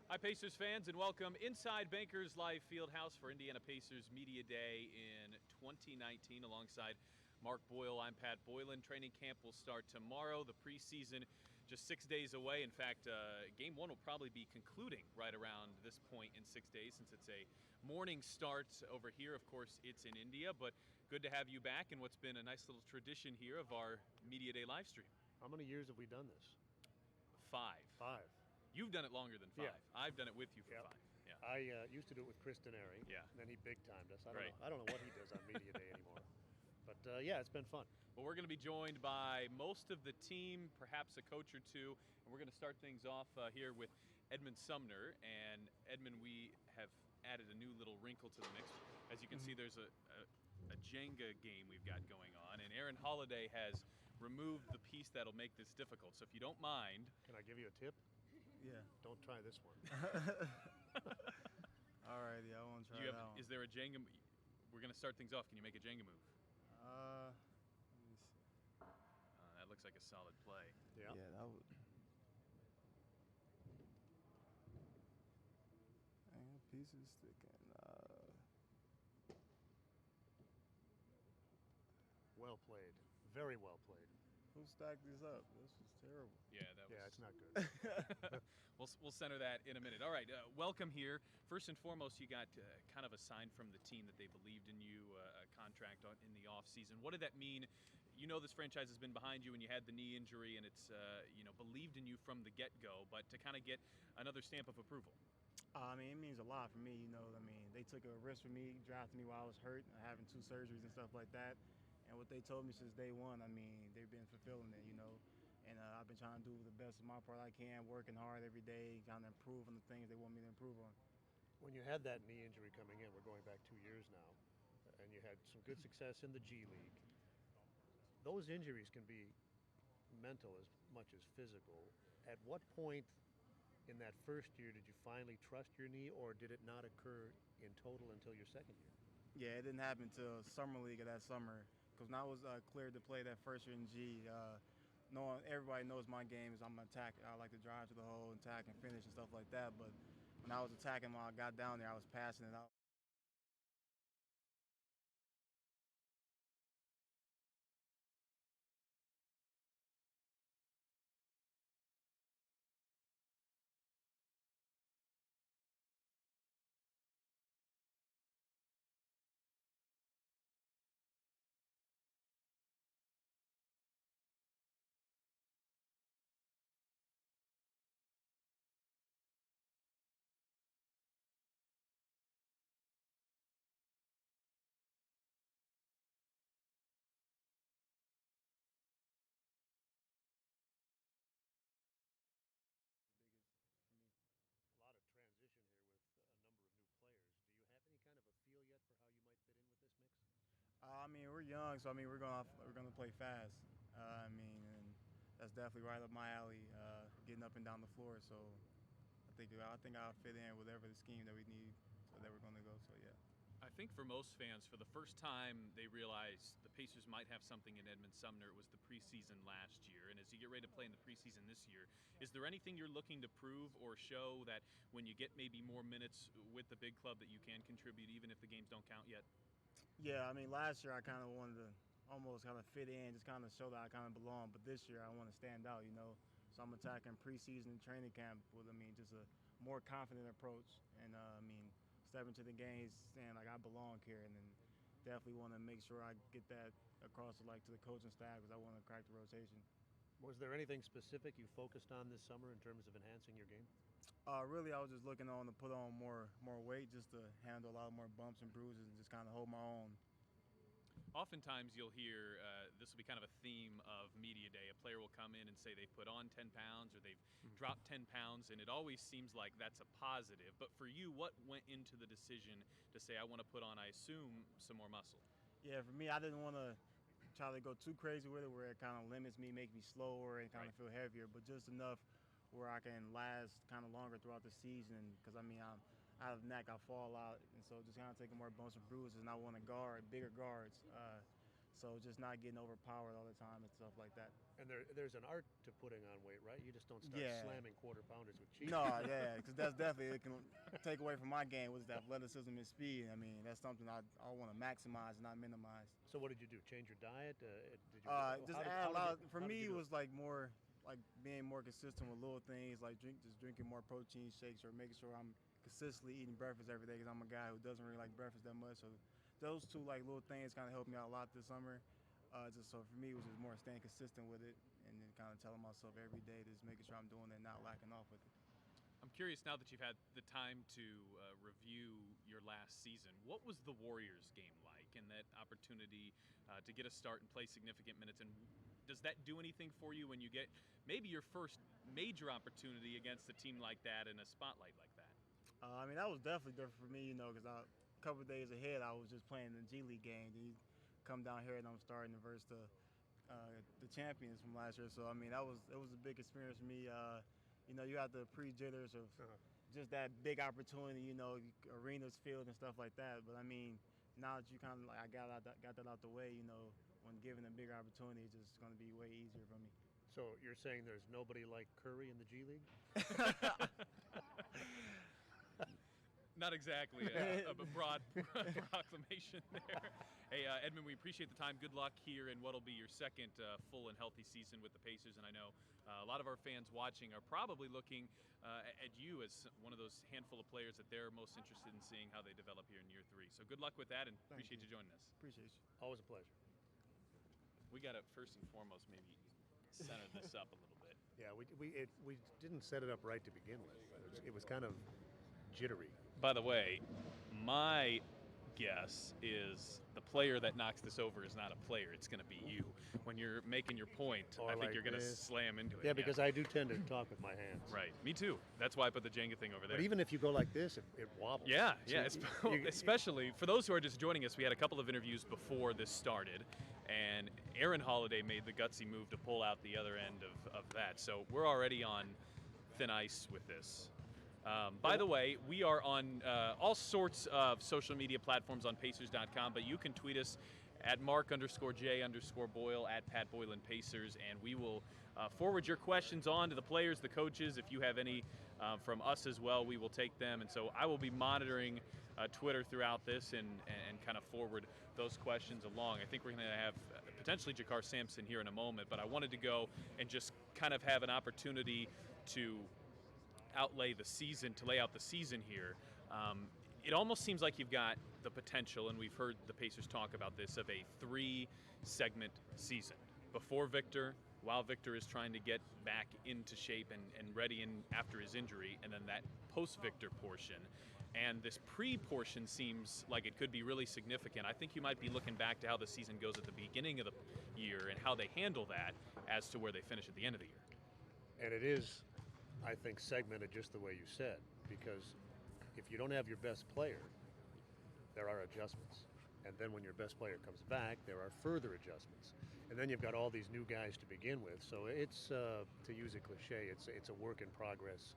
Hi, Pacers fans, and welcome inside Bankers Life Fieldhouse for Indiana Pacers Media Day in 2019. Alongside Mark Boyle, I'm Pat Boylan. Training camp will start tomorrow. The preseason just 6 days away. In fact, Game 1 will probably be concluding right around this point in 6 days, since it's a morning start over here. Of course, it's in India, but good to have you back in what's been a nice little tradition here of our Media Day live stream. How many years have we done this? 5. 5. You've done it longer than 5. Yeah. I've done it with you for 5. Yeah. I used to do it with Chris Denari. Yeah. And then he big-timed us. I Right. don't know what he does on Media Day anymore. But, yeah, it's been fun. Well, we're going to be joined by most of the team, perhaps a coach or two, and we're going to start things off here with Edmond Sumner. And, Edmond, we have added a new little wrinkle to the mix. As you can see, there's a Jenga game we've got going on, and Aaron Holiday has removed the piece that'll make this difficult. So if you don't mind. Can I give you a tip? Yeah. Don't try this one. All right, yeah, I won't try that one. Is there a Jenga? We're going to start things off. Can you make a Jenga move? Let me see. That looks like a solid play. Yeah. Yeah, that would. Dang, the piece is sticking. Well played. Very well played. Who stacked this up? This was terrible. Yeah, that was. Yeah, it's not good. We'll center that in a minute. All right, welcome here. First and foremost, you got kind of a sign from the team that they believed in you, a contract in the offseason. What did that mean? You know this franchise has been behind you when you had the knee injury, and it's believed in you from the get-go, but to kind of get another stamp of approval. I mean, it means a lot for me, they took a risk for me, drafted me while I was hurt, having 2 surgeries and stuff like that. And what they told me since day one, they've been fulfilling it, And I've been trying to do the best of my part I can, working hard every day, trying to improve on the things they want me to improve on. When you had that knee injury coming in, we're going back 2 years now, and you had some good success in the G League. Those injuries can be mental as much as physical. At what point in that first year did you finally trust your knee, or did it not occur in total until your second year? Yeah, it didn't happen until Summer League of that summer. Because when I was cleared to play that first year in G, knowing everybody knows my game is I'm an attacker. I like to drive to the hole and attack and finish and stuff like that. But when I was attacking, when I got down there, I was passing it out. Biggest for me. A lot of transition here with a number of new players. Do you have any kind of a feel yet for how you might fit in with this mix? We're young, so we're gonna play fast. And that's definitely right up my alley, getting up and down the floor. So I think I'll fit in whatever the scheme that we need, so that we're gonna go. So yeah. I think for most fans, for the first time they realized the Pacers might have something in Edmond Sumner. It was the preseason last year. And as you get ready to play in the preseason this year, is there anything you're looking to prove or show that when you get maybe more minutes with the big club that you can contribute even if the games don't count yet? Yeah, last year I kind of wanted to almost kind of fit in, just kind of show that I kind of belong. But this year I want to stand out, So I'm attacking preseason and training camp with, just a more confident approach. And, step into the game, saying like I belong here, and then definitely want to make sure I get that across to the coaching staff, because I want to crack the rotation. Was there anything specific you focused on this summer in terms of enhancing your game? Really, I was just looking on to put on more weight, just to handle a lot more bumps and bruises and just kind of hold my own. Oftentimes you'll hear, this will be kind of a theme of Media Day, a player will come in and say they put on 10 pounds or they've dropped 10 pounds, and it always seems like that's a positive. But for you, what went into the decision to say, I want to put on, I assume, some more muscle? Yeah, for me, I didn't want to try to go too crazy with it, where it kind of limits me, make me slower and kind of feel heavier, but just enough where I can last kind of longer throughout the season. Because, I'm out of neck, I fall out, and so just kind of taking more bumps and bruises, and I want to guard bigger guards. So just not getting overpowered all the time and stuff like that. And there's an art to putting on weight, right? You just don't start slamming quarter pounders with cheese. No, yeah, because that's definitely, it can take away from my game with athleticism and speed. I mean, that's something I want to maximize, not minimize. So what did you do? Change your diet? Did you just add a lot. For me, it was like more like being more consistent with little things, like drinking more protein shakes or making sure I'm consistently eating breakfast every day because I'm a guy who doesn't really like breakfast that much. So those two like little things kind of helped me out a lot this summer. Just so for me, it was just more staying consistent with it and then kind of telling myself every day, just making sure I'm doing it and not lacking off with it. I'm curious now that you've had the time to review your last season, what was the Warriors game like and that opportunity to get a start and play significant minutes? And does that do anything for you when you get maybe your first major opportunity against a team like that in a spotlight like that? I mean, that was definitely different for me, because a couple of days ahead, I was just playing the G League game. Then you come down here and I'm starting to verse the champions from last year. So I mean, it was a big experience for me. You have the pre-jitters of just that big opportunity, arenas filled and stuff like that. But I mean, now that you kind of I got that out the way, when given a bigger opportunity, it's just going to be way easier for me. So you're saying there's nobody like Curry in the G League? Not exactly a broad proclamation there. Hey, Edmond, we appreciate the time. Good luck here in what'll be your second full and healthy season with the Pacers. And I know a lot of our fans watching are probably looking at you as one of those handful of players that they're most interested in seeing how they develop here in year 3. So good luck with that, and appreciate you joining us. Appreciate you. Always a pleasure. We got to, first and foremost, maybe center this up a little bit. Yeah, we didn't set it up right to begin with. It was kind of jittery. By the way, my guess is the player that knocks this over is not a player. It's going to be you. When you're making your point, I think you're going to slam into it. Yeah, because I do tend to talk with my hands. Right. Me too. That's why I put the Jenga thing over there. But even if you go like this, it wobbles. Yeah, so yeah. Especially for those who are just joining us, we had a couple of interviews before this started, and Aaron Holiday made the gutsy move to pull out the other end of that. So we're already on thin ice with this. By the way, we are on all sorts of social media platforms on Pacers.com, but you can tweet us at Mark_J_Boyle, at Pat Boylan Pacers, and we will forward your questions on to the players, the coaches. If you have any from us as well, we will take them. And so I will be monitoring Twitter throughout this and kind of forward those questions along. I think we're going to have potentially Jakar Sampson here in a moment, but I wanted to go and just kind of have an opportunity to lay out the season here. It almost seems like you've got the potential, and we've heard the Pacers talk about this, of a 3-segment season. Before Victor, while Victor is trying to get back into shape and ready after his injury, and then that post-Victor portion. And this pre-portion seems like it could be really significant. I think you might be looking back to how the season goes at the beginning of the year and how they handle that as to where they finish at the end of the year. And it is, I think, segmented just the way you said, because if you don't have your best player, there are adjustments. And then when your best player comes back, there are further adjustments. And then you've got all these new guys to begin with. So it's, to use a cliche, it's a work in progress.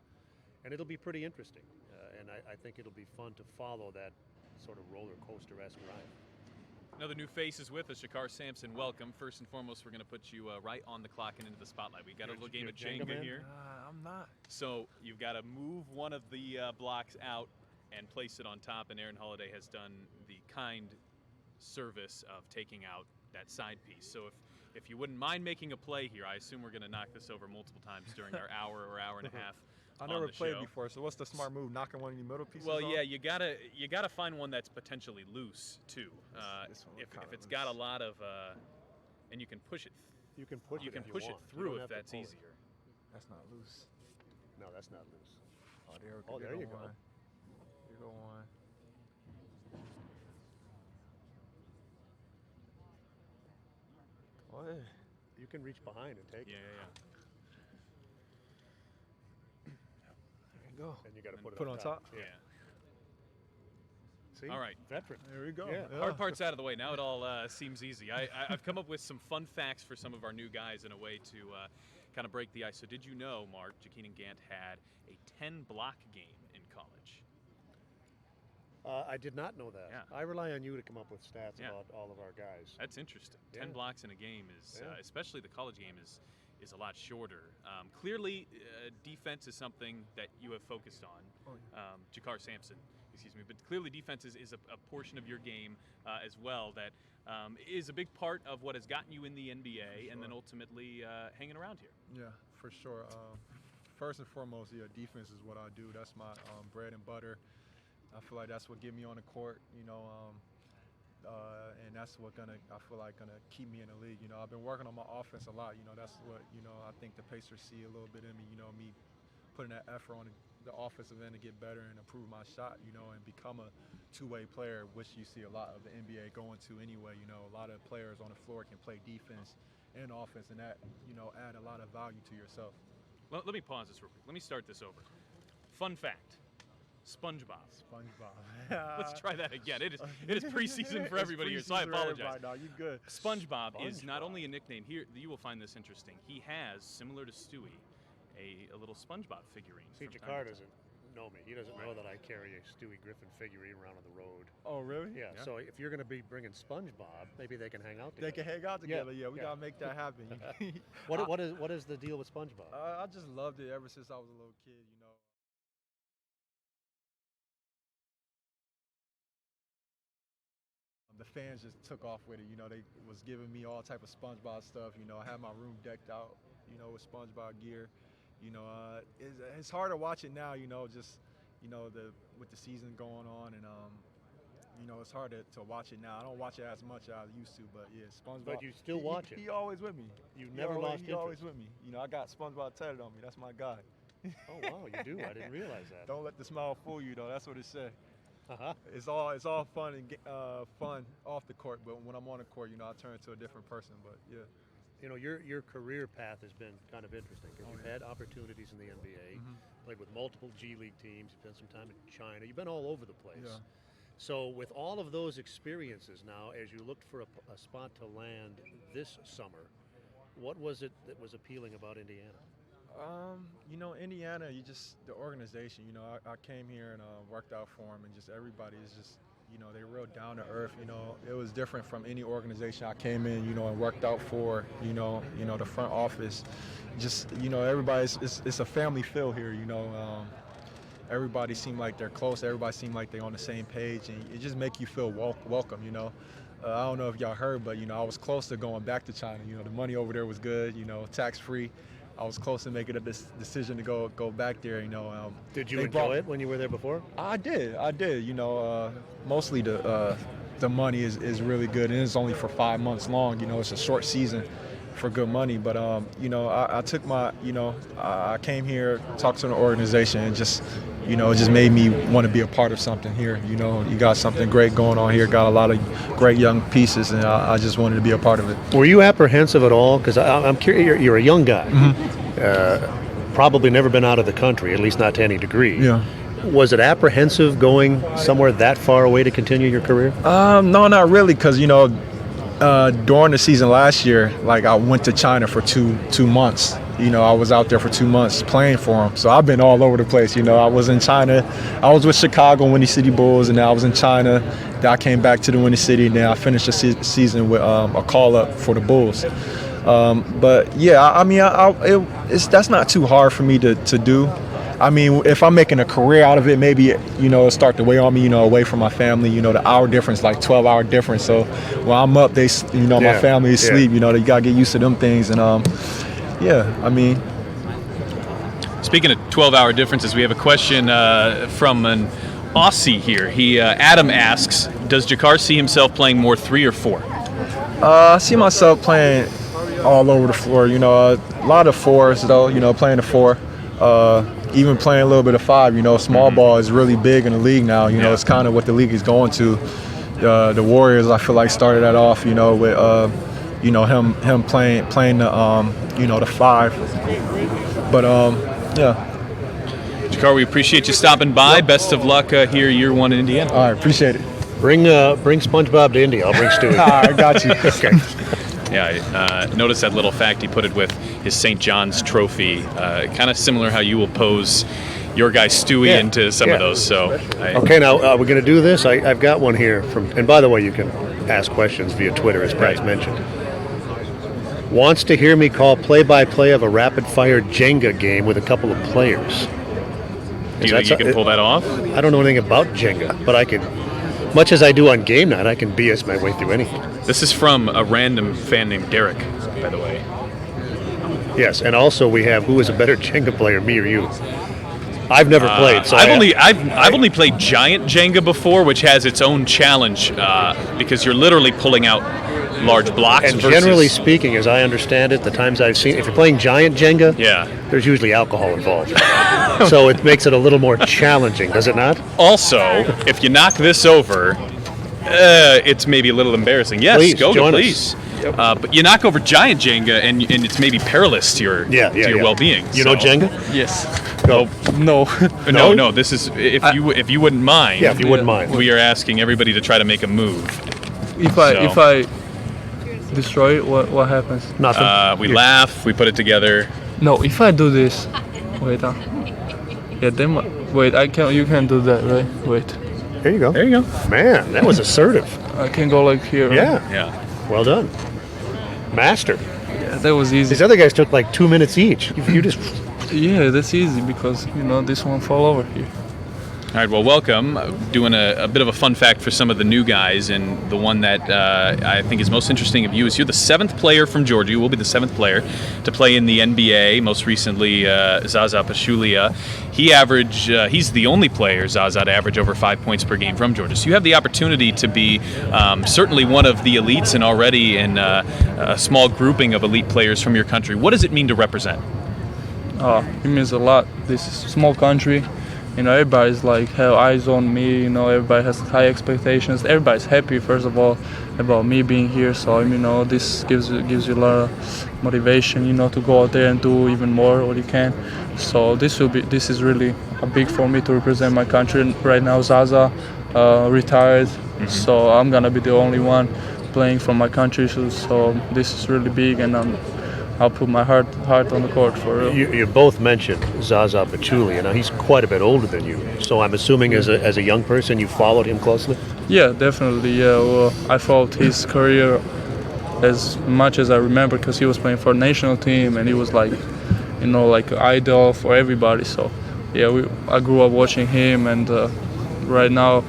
And it'll be pretty interesting. And I think it'll be fun to follow that sort of roller coaster-esque ride. Another new face is with us, Jakar Sampson. Welcome. First and foremost, we're going to put you right on the clock and into the spotlight. We got a little game of Jenga here. I'm not. So you've got to move one of the blocks out and place it on top, and Aaron Holiday has done the kind service of taking out that side piece. So if you wouldn't mind making a play here, I assume we're going to knock this over multiple times during our hour or hour and a half. I never played before, so what's the smart move? Knocking one of the middle pieces off? Yeah, you gotta find one that's potentially loose too. If it's got a lot of, and you can push it. You can push it through if that's easier. That's not loose. No, that's not loose. Oh, there you go. There you go one. What? You can reach behind and take it. Yeah. Go. And you got to put it on top. Yeah. See? All right. Veteran. There we go. Yeah. Hard part's out of the way. Now it all seems easy. I've come up with some fun facts for some of our new guys in a way to kind of break the ice. So did you know, Mark, Jakeen Gant had a 10-block game in college? I did not know that. Yeah. I rely on you to come up with stats Yeah. about all of our guys. That's interesting. Yeah. 10 blocks in a game is, Yeah. especially the college game, is a lot shorter. Clearly, defense is something that you have focused on. Jakar Sampson, excuse me. But clearly, defense is a portion of your game as well that is a big part of what has gotten you in the NBA and then ultimately hanging around here. Yeah, for sure. First and foremost, defense is what I do. That's my bread and butter. I feel like that's what get me on the court, and that's what I feel like gonna keep me in the league. I've been working on my offense a lot. That's what I think the Pacers see a little bit in me. Me putting that effort on the offensive end to get better and improve my shot. And become a two-way player, which you see a lot of the NBA going to anyway. A lot of players on the floor can play defense and offense, and that add a lot of value to yourself. Let me pause this real quick. Let me start this over. Fun fact. SpongeBob. Let's try that again. It is preseason for everybody here, so I apologize. No, you good. SpongeBob is not only a nickname. Here, you will find this interesting. He has, similar to Stewie, a little SpongeBob figurine. See, Jakar doesn't know me. He doesn't know that I carry a Stewie Griffin figurine around on the road. Oh, really? Yeah. So if you're going to be bringing SpongeBob, maybe they can hang out together. They can hang out together. Yeah, we gotta make that happen. What is the deal with SpongeBob? I just loved it ever since I was a little kid. The fans just took off with it. They was giving me all type of SpongeBob stuff. I had my room decked out, with SpongeBob gear. It's hard to watch it now. Just with the season going on, and it's hard to watch it now. I don't watch it as much as I used to, but yeah, SpongeBob. But you still watch it. He always with me. You never lost interest. He always with me. I got SpongeBob tatted on me. That's my guy. Oh wow, you do. I didn't realize that. Don't let the smile fool you, though. That's what it said. Uh-huh. It's all fun and fun off the court, but when I'm on the court, I turn into a different person. But yeah, your career path has been kind of interesting because you've had opportunities in the NBA, played with multiple G League teams, you've spent some time in China, you've been all over the place. Yeah. So with all of those experiences now, as you looked for a spot to land this summer, what was it that was appealing about Indiana? Indiana, the organization, I came here and worked out for them, and just everybody is just, they're real down to earth. It was different from any organization I came in, and worked out for, the front office. Just, everybody's, it's a family feel here, everybody seemed like they're close. Everybody seemed like they're on the same page, and it just make you feel welcome, I don't know if y'all heard, but, I was close to going back to China. The money over there was good, tax-free. I was close to making a decision to go back there. Did you enjoy it when you were there before? I did. Mostly the money is really good, and it's only for 5 months long. It's a short season for good money. But I took I came here, talked to an organization, and just it just made me want to be a part of something here. You got something great going on here. Got a lot of great young pieces, and I just wanted to be a part of it. Were you apprehensive at all? Because I'm curious. You're a young guy. Probably never been out of the country, at least not to any degree. Yeah. Was it apprehensive going somewhere that far away to continue your career? No, not really, because during the season last year, I went to China for two months. I was out there for 2 months playing for them. So I've been all over the place. I was in China. I was with Chicago Windy City Bulls, and then I was in China. Then I came back to the Windy City, and then I finished the season with a call-up for the Bulls. But, yeah, that's not too hard for me to do. If I'm making a career out of it, maybe, it'll start to weigh on me, away from my family, the hour difference, 12-hour difference. So when I'm up, my family is asleep, you got to get used to them things. And, Speaking of 12-hour differences, we have a question from an Aussie here. Adam asks, does Jakar see himself playing more 3 or 4? I see myself playing all over the floor, a lot of 4s, though, playing the 4. Even playing a little bit of 5, small ball is really big in the league now. It's kind of what the league is going to. The Warriors, I feel like, started that off, with him playing the 5. But yeah. Jakar, we appreciate you stopping by. Best of luck here, year 1 in Indiana. All right, appreciate it. Bring SpongeBob to Indy. I'll bring Stewie. All right, got you. Okay. Yeah, notice that little fact he put it with his St. John's trophy. Kind of similar how you will pose your guy Stewie into some of those. So okay, now we're going to do this. I've got one here from, and by the way, you can ask questions via Twitter, as Pat's mentioned. Wants to hear me call play-by-play of a rapid-fire Jenga game with a couple of players. Do you think you can pull that off? I don't know anything about Jenga, but I can, much as I do on game night, I can BS my way through anything. This is from a random fan named Derek, by the way. Yes, and also we have, who is a better Jenga player, me or you? I've never played. So I've only played Giant Jenga before, which has its own challenge because you're literally pulling out large blocks. And generally speaking, as I understand it, the times I've seen, if you're playing Giant Jenga, there's usually alcohol involved. So it makes it a little more challenging, does it not? Also, if you knock this over, it's maybe a little embarrassing. Yes, please, Goga, please. But you knock over Giant Jenga, and it's maybe perilous to your well-being. You know Jenga? Yes. Go. No. This is if you wouldn't mind. Yeah, if you wouldn't mind. We are asking everybody to try to make a move. If I destroy it, what happens? Nothing. We laugh. We put it together. No, if I do this, wait. Yeah, then wait. You can do that, right? Wait. There you go. There you go. Man, that was assertive. I can go like here. Right? Yeah. Well done. Master. Yeah, that was easy. These other guys took like 2 minutes each. You just. Yeah, that's easy because this one fall over here. All right, well, welcome. Doing a bit of a fun fact for some of the new guys, and the one that I think is most interesting of you is you're the 7th player from Georgia. You will be the 7th player to play in the NBA, most recently Zaza Pachulia. He's the only player, Zaza, to average over 5 points per game from Georgia. So you have the opportunity to be certainly one of the elites and already in a small grouping of elite players from your country. What does it mean to represent? It means a lot. This is a small country. Everybody's like have eyes on me. Everybody has high expectations. Everybody's happy, first of all, about me being here. So this gives you a lot of motivation. To go out there and do even more what you can. So this is really big for me to represent my country. Right now, Zaza retired, so I'm gonna be the only one playing for my country. So this is really big, and I'll put my heart on the court for real. You both mentioned Zaza Pachulia. Now he's quite a bit older than you, so I'm assuming as a young person you followed him closely. Yeah, definitely. Yeah, well, I followed his career as much as I remember because he was playing for a national team and he was like an idol for everybody. So yeah, I grew up watching him, and right now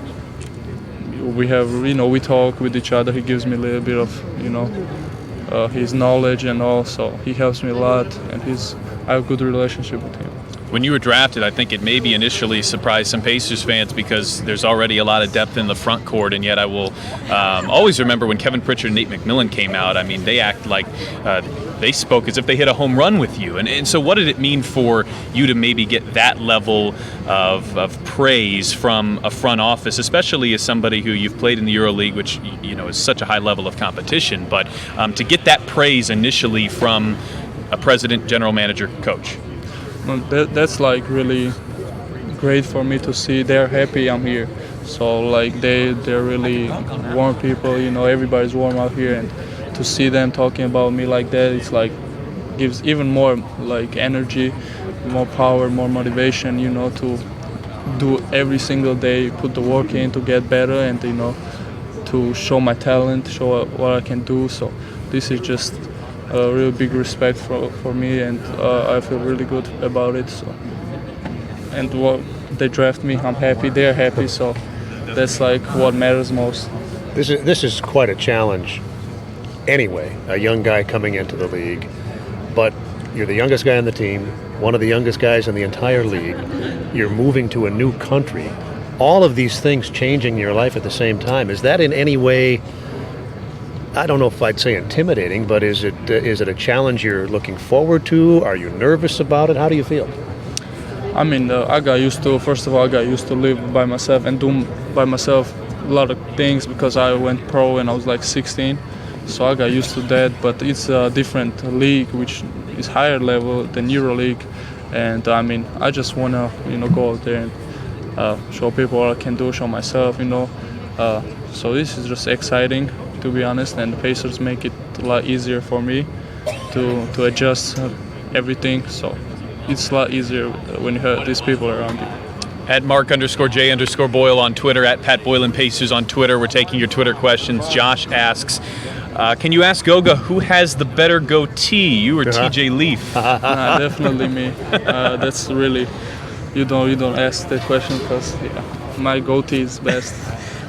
we talk with each other. He gives me a little bit of his knowledge and all, so he helps me a lot, and I have a good relationship with him. When you were drafted, I think it maybe initially surprised some Pacers fans because there's already a lot of depth in the front court, and yet I will always remember when Kevin Pritchard and Nate McMillan came out. I mean, they act like they spoke as if they hit a home run with you. And so what did it mean for you to maybe get that level of praise from a front office, especially as somebody who you've played in the EuroLeague, which is such a high level of competition, but to get that praise initially from a president, general manager, coach? That's like really great for me to see. They're happy I'm here. So like they're really warm people. Everybody's warm out here, and to see them talking about me like that, it's like gives even more like energy, more power, more motivation. To do every single day, put the work in to get better, and to show my talent, show what I can do. So this is just a real big respect for me, and I feel really good about it. So, and they draft me, I'm happy, they're happy, so that's like what matters most. This is quite a challenge anyway, a young guy coming into the league, but you're the youngest guy on the team, one of the youngest guys in the entire league, you're moving to a new country, all of these things changing your life at the same time. Is that in any way, I don't know if I'd say intimidating, but is it a challenge you're looking forward to? Are you nervous about it? How do you feel? I mean, I got used to, first of all, I got used to live by myself and do by myself a lot of things because I went pro when I was like 16. So I got used to that, but it's a different league, which is higher level than EuroLeague. And I mean, I just want to, go out there and show people what I can do, show myself, So this is just exciting, to be honest, and the Pacers make it a lot easier for me to adjust everything. So it's a lot easier when you have these people around you. At Mark_J_Boyle on Twitter, at Pat Boylan Pacers on Twitter. We're taking your Twitter questions. Josh asks, can you ask Goga who has the better goatee, you or TJ Leaf? Nah, definitely me. That's really, you don't ask that question because my goatee is best.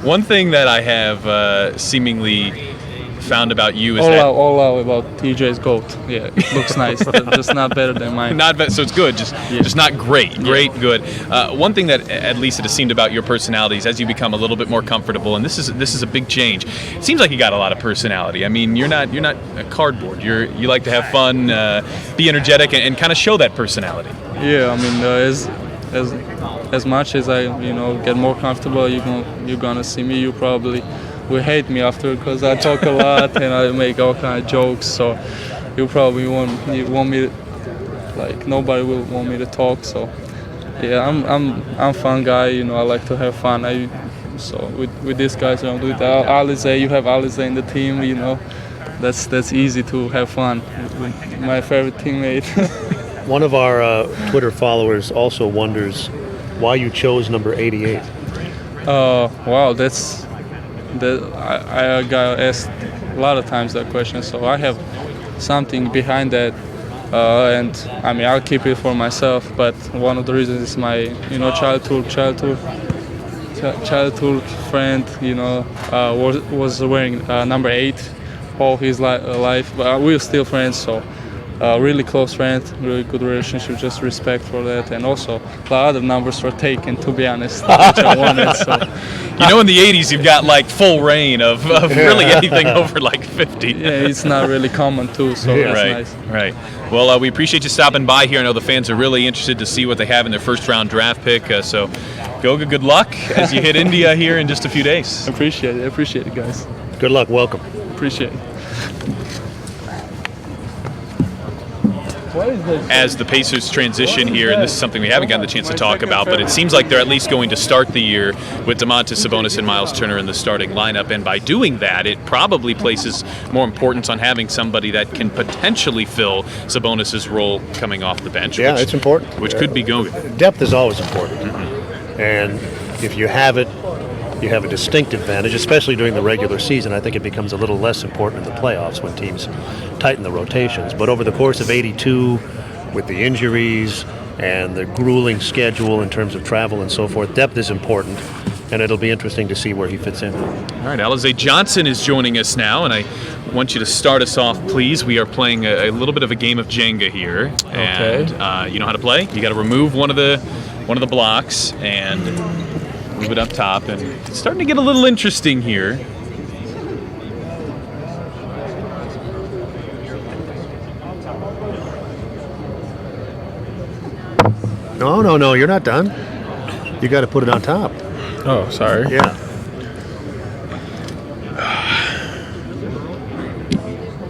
One thing that I have seemingly found about you is all out about TJ's goat. Yeah, it looks nice, just not better than mine. So it's good, just not great. Great, good. One thing that at least it has seemed about your personality is as you become a little bit more comfortable, and this is a big change. It seems like you got a lot of personality. I mean, you're not a cardboard. You like to have fun, be energetic, and kind of show that personality. Yeah, I mean, as much as I get more comfortable, you're gonna see me. You probably will hate me after because I talk a lot and I make all kind of jokes. So you probably want me to, like, nobody will want me to talk. So yeah, I'm a fun guy. I like to have fun. So with these guys around, with Alize, you have Alize in the team. That's easy to have fun. My favorite teammate. One of our Twitter followers also wonders why you chose number 88. Wow, I got asked a lot of times that question, so I have something behind that, and I mean I'll keep it for myself. But one of the reasons is my childhood friend was wearing number 8 all his life, but we're still friends. So. Really close friend, really good relationship, just respect for that, and also a lot of numbers were taken, to be honest, which I wanted. So. In the 80s, you've got like full reign of really anything over like 50. Yeah, it's not really common too, so that's nice. Right. Well, we appreciate you stopping by here. I know the fans are really interested to see what they have in their first-round draft pick. So, Goga, good luck as you hit India here in just a few days. Appreciate it, guys. Good luck. Welcome. Appreciate it. As the Pacers transition here, and this is something we haven't gotten the chance to talk about, but it seems like they're at least going to start the year with Domantas Sabonis and Myles Turner in the starting lineup, and by doing that, it probably places more importance on having somebody that can potentially fill Sabonis' role coming off the bench. Yeah, it's important. Which could be Goga. Depth is always important, and if you have it, you have a distinct advantage, especially during the regular season. I think it becomes a little less important in the playoffs when teams tighten the rotations. But over the course of 82, with the injuries and the grueling schedule in terms of travel and so forth, depth is important, and it'll be interesting to see where he fits in. All right, Alize Johnson is joining us now, and I want you to start us off, please. We are playing a little bit of a game of Jenga here. Okay. And you know how to play? You got to remove one of the blocks and move it up top, and it's starting to get a little interesting here. No, you're not done. You got to put it on top. Oh, sorry. Yeah.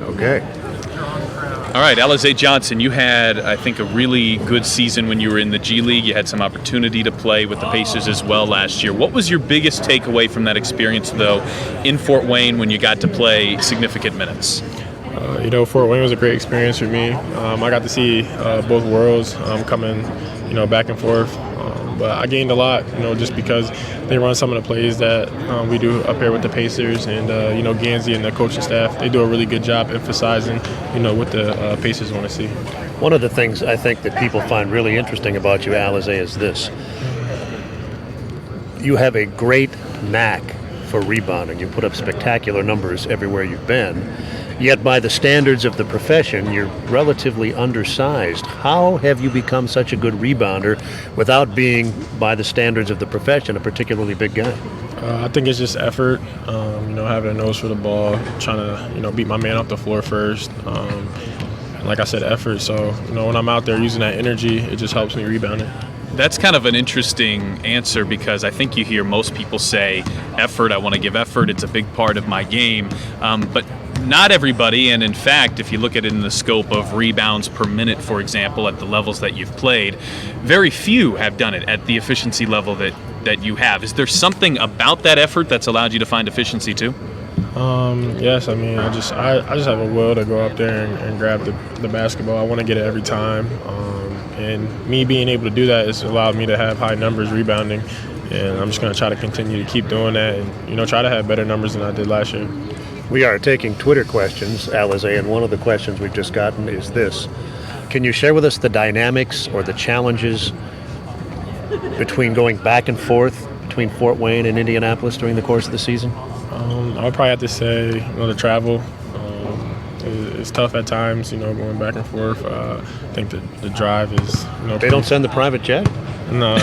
Okay. All right, Alize Johnson, you had, I think, a really good season when you were in the G League. You had some opportunity to play with the Pacers as well last year. What was your biggest takeaway from that experience, though, in Fort Wayne when you got to play significant minutes? Fort Wayne was a great experience for me. I got to see both worlds coming, back and forth. But I gained a lot, just because they run some of the plays that we do up here with the Pacers, and Gansey and the coaching staff, they do a really good job emphasizing, what the Pacers want to see. One of the things I think that people find really interesting about you, Alize, is this: you have a great knack for rebounding. You put up spectacular numbers everywhere you've been. Yet by the standards of the profession, you're relatively undersized. How have you become such a good rebounder without being, by the standards of the profession, a particularly big guy? I think it's just effort, having a nose for the ball, trying to, beat my man off the floor first. Like I said, effort. So, when I'm out there using that energy, it just helps me rebound it. That's kind of an interesting answer, because I think you hear most people say effort. I want to give effort. It's a big part of my game. But not everybody, and in fact, if you look at it in the scope of rebounds per minute, for example, at the levels that you've played, very few have done it at the efficiency level that you have. Is there something about that effort that's allowed you to find efficiency too? Yes, I mean, I just have a will to go up there and grab the basketball. I want to get it every time. And me being able to do that has allowed me to have high numbers rebounding. And I'm just going to try to continue to keep doing that and, try to have better numbers than I did last year. We are taking Twitter questions, Alize, and one of the questions we've just gotten is this. Can you share with us the dynamics or the challenges between going back and forth between Fort Wayne and Indianapolis during the course of the season? I would probably have to say, the travel. It's tough at times, going back and forth. I think the drive is, They don't send the private jet? No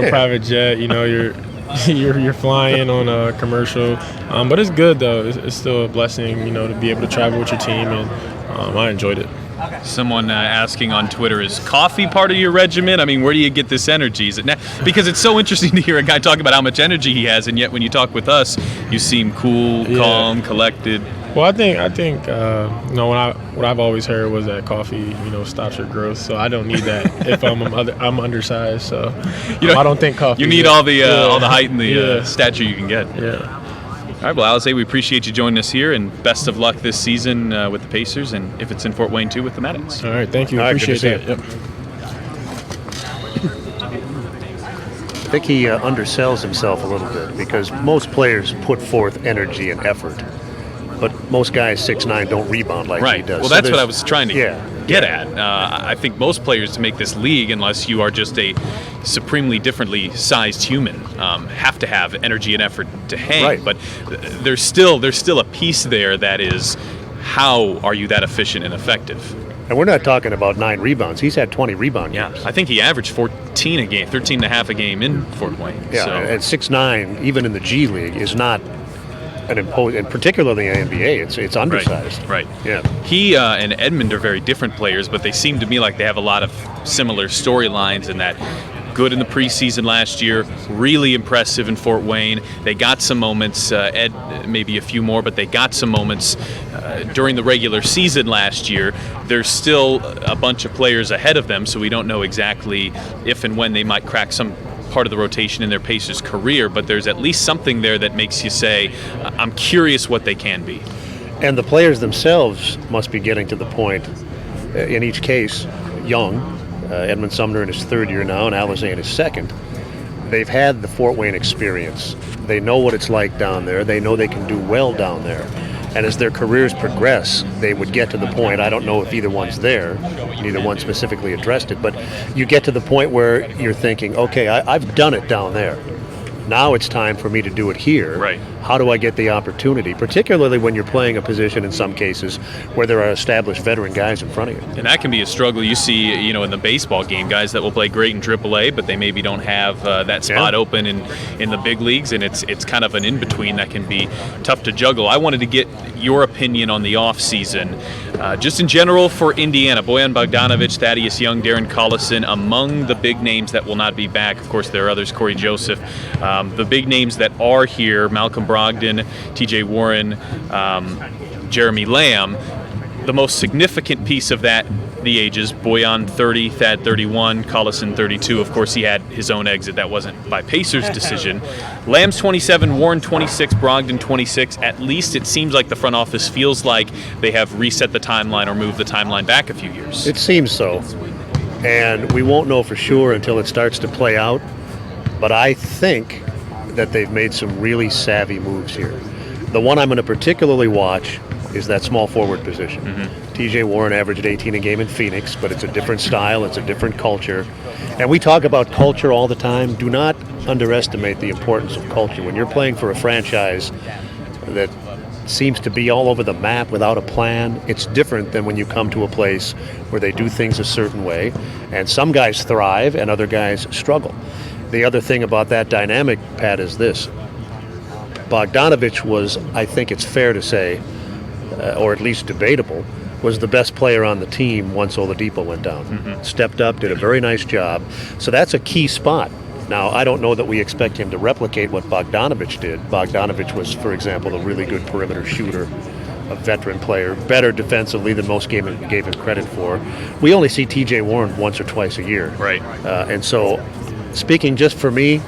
private jet. You're flying on a commercial, but it's good though. It's still a blessing, to be able to travel with your team, and I enjoyed it. Someone asking on Twitter, is coffee part of your regimen? I mean, where do you get this energy? Is it because it's so interesting to hear a guy talk about how much energy he has, and yet when you talk with us, you seem cool, calm, collected. Well, I think what I've always heard was that coffee, stops your growth. So I don't need that if I'm undersized. So I don't think coffee. You need all the height and the stature you can get. Yeah. All right, well, Alize, we appreciate you joining us here, and best of luck this season with the Pacers, and if it's in Fort Wayne too, with the Maddox. All right, thank you. All right, appreciate that. Yep. I think he undersells himself a little bit because most players put forth energy and effort, but most guys 6'9" don't rebound like he does. Well, that's what I was trying to get at. I think most players to make this league, unless you are just a supremely differently sized human, have to have energy and effort to hang. Right. But there's still a piece there that is, how are you that efficient and effective? And we're not talking about 9 rebounds. He's had 20 rebound games. I think he averaged 14 a game, 13 and a half a game in Fort Wayne. Yeah, so. at 6'9", even in the G League, is not an imposing, and particularly in the NBA, it's undersized. Right. Yeah. He and Edmond are very different players, but they seem to me like they have a lot of similar storylines in that. Good in the preseason last year, really impressive in Fort Wayne. They got some moments, Ed maybe a few more, but they got some moments during the regular season last year. There's still a bunch of players ahead of them, so we don't know exactly if and when they might crack some part of the rotation in their Pacers career, but there's at least something there that makes you say, I'm curious what they can be. And the players themselves must be getting to the point, in each case, young, Edmond Sumner in his 3rd year now, and Alize in his 2nd. They've had the Fort Wayne experience. They know what it's like down there. They know they can do well down there. And as their careers progress, they would get to the point, I don't know if either one's there, neither one specifically addressed it, but you get to the point where you're thinking, okay, I've done it down there. Now it's time for me to do it here. Right. How do I get the opportunity, particularly when you're playing a position in some cases where there are established veteran guys in front of you? And that can be a struggle. You see, in the baseball game, guys that will play great in AAA, but they maybe don't have that spot open in the big leagues, and it's kind of an in-between that can be tough to juggle. I wanted to get your opinion on the offseason. Just in general for Indiana, Bojan Bogdanovic, Thaddeus Young, Darren Collison, among the big names that will not be back. Of course, there are others, Corey Joseph. The big names that are here, Malcolm Brogdon, TJ Warren, Jeremy Lamb. The most significant piece of that, the ages, Bojan 30, Thad 31, Collison 32. Of course, he had his own exit. That wasn't by Pacers' decision. Lamb's 27, Warren 26, Brogdon 26. At least it seems like the front office feels like they have reset the timeline or moved the timeline back a few years. It seems so. And we won't know for sure until it starts to play out. But I think that they've made some really savvy moves here. The one I'm going to particularly watch is that small forward position. Mm-hmm. TJ Warren averaged 18 a game in Phoenix, but it's a different style, it's a different culture. And we talk about culture all the time. Do not underestimate the importance of culture. When you're playing for a franchise that seems to be all over the map without a plan, it's different than when you come to a place where they do things a certain way. And some guys thrive and other guys struggle. The other thing about that dynamic, Pat, is this. Bogdanovic was, I think it's fair to say, or at least debatable, was the best player on the team once Oladipo went down. Mm-hmm. Stepped up, did a very nice job. So that's a key spot. Now, I don't know that we expect him to replicate what Bogdanovic did. Bogdanovic was, for example, a really good perimeter shooter, a veteran player, better defensively than most gave him credit for. We only see TJ Warren once or twice a year. Right. And so, speaking just for me,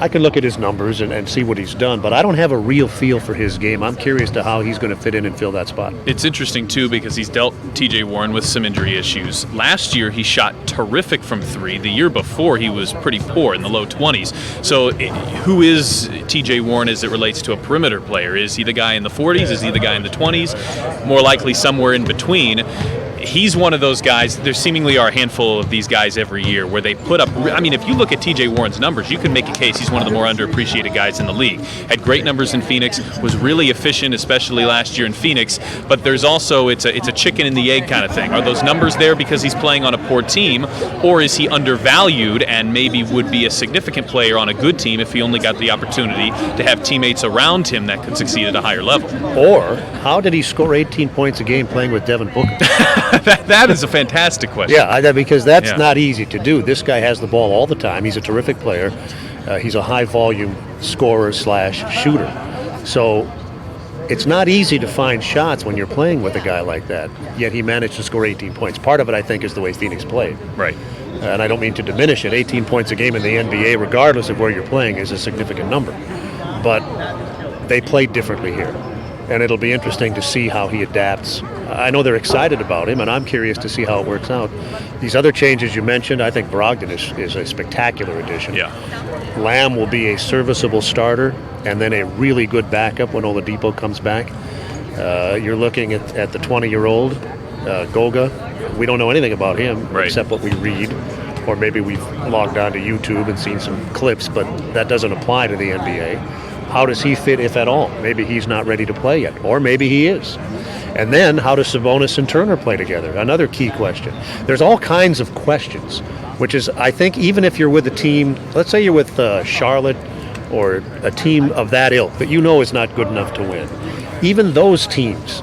I can look at his numbers and see what he's done, but I don't have a real feel for his game. I'm curious to how he's going to fit in and fill that spot. It's interesting, too, because he's dealt T.J. Warren with some injury issues. Last year, he shot terrific from three. The year before, he was pretty poor in the low 20s. So who is T.J. Warren as it relates to a perimeter player? Is he the guy in the 40s? Is he the guy in the 20s? More likely somewhere in between. He's one of those guys. There seemingly are a handful of these guys every year where they put up. I mean, if you look at T.J. Warren's numbers, you can make a case he's one of the more underappreciated guys in the league. Had great numbers in Phoenix, was really efficient, especially last year in Phoenix. But there's also it's a chicken and the egg kind of thing. Are those numbers there because he's playing on a poor team, or is he undervalued and maybe would be a significant player on a good team if he only got the opportunity to have teammates around him that could succeed at a higher level? Or how did he score 18 points a game playing with Devin Booker? That is a fantastic question. Yeah, because that's not easy to do. This guy has the ball all the time. He's a terrific player. He's a high-volume scorer/shooter. So it's not easy to find shots when you're playing with a guy like that, yet he managed to score 18 points. Part of it, I think, is the way Phoenix played. Right. And I don't mean to diminish it. 18 points a game in the NBA, regardless of where you're playing, is a significant number. But they played differently here. And it'll be interesting to see how he adapts. I know they're excited about him, and I'm curious to see how it works out. These other changes you mentioned, I think Brogdon is a spectacular addition. Yeah. Lamb will be a serviceable starter and then a really good backup when Oladipo comes back. You're looking at the 20-year-old, Goga. We don't know anything about him except what we read, or maybe we've logged on to YouTube and seen some clips, but that doesn't apply to the NBA. How does he fit, if at all? Maybe he's not ready to play yet, or maybe he is. And then, how does Sabonis and Turner play together? Another key question. There's all kinds of questions, which is, I think, even if you're with a team, let's say you're with Charlotte or a team of that ilk that you know is not good enough to win, even those teams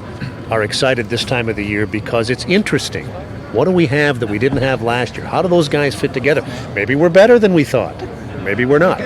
are excited this time of the year because it's interesting. What do we have that we didn't have last year? How do those guys fit together? Maybe we're better than we thought. Maybe we're not.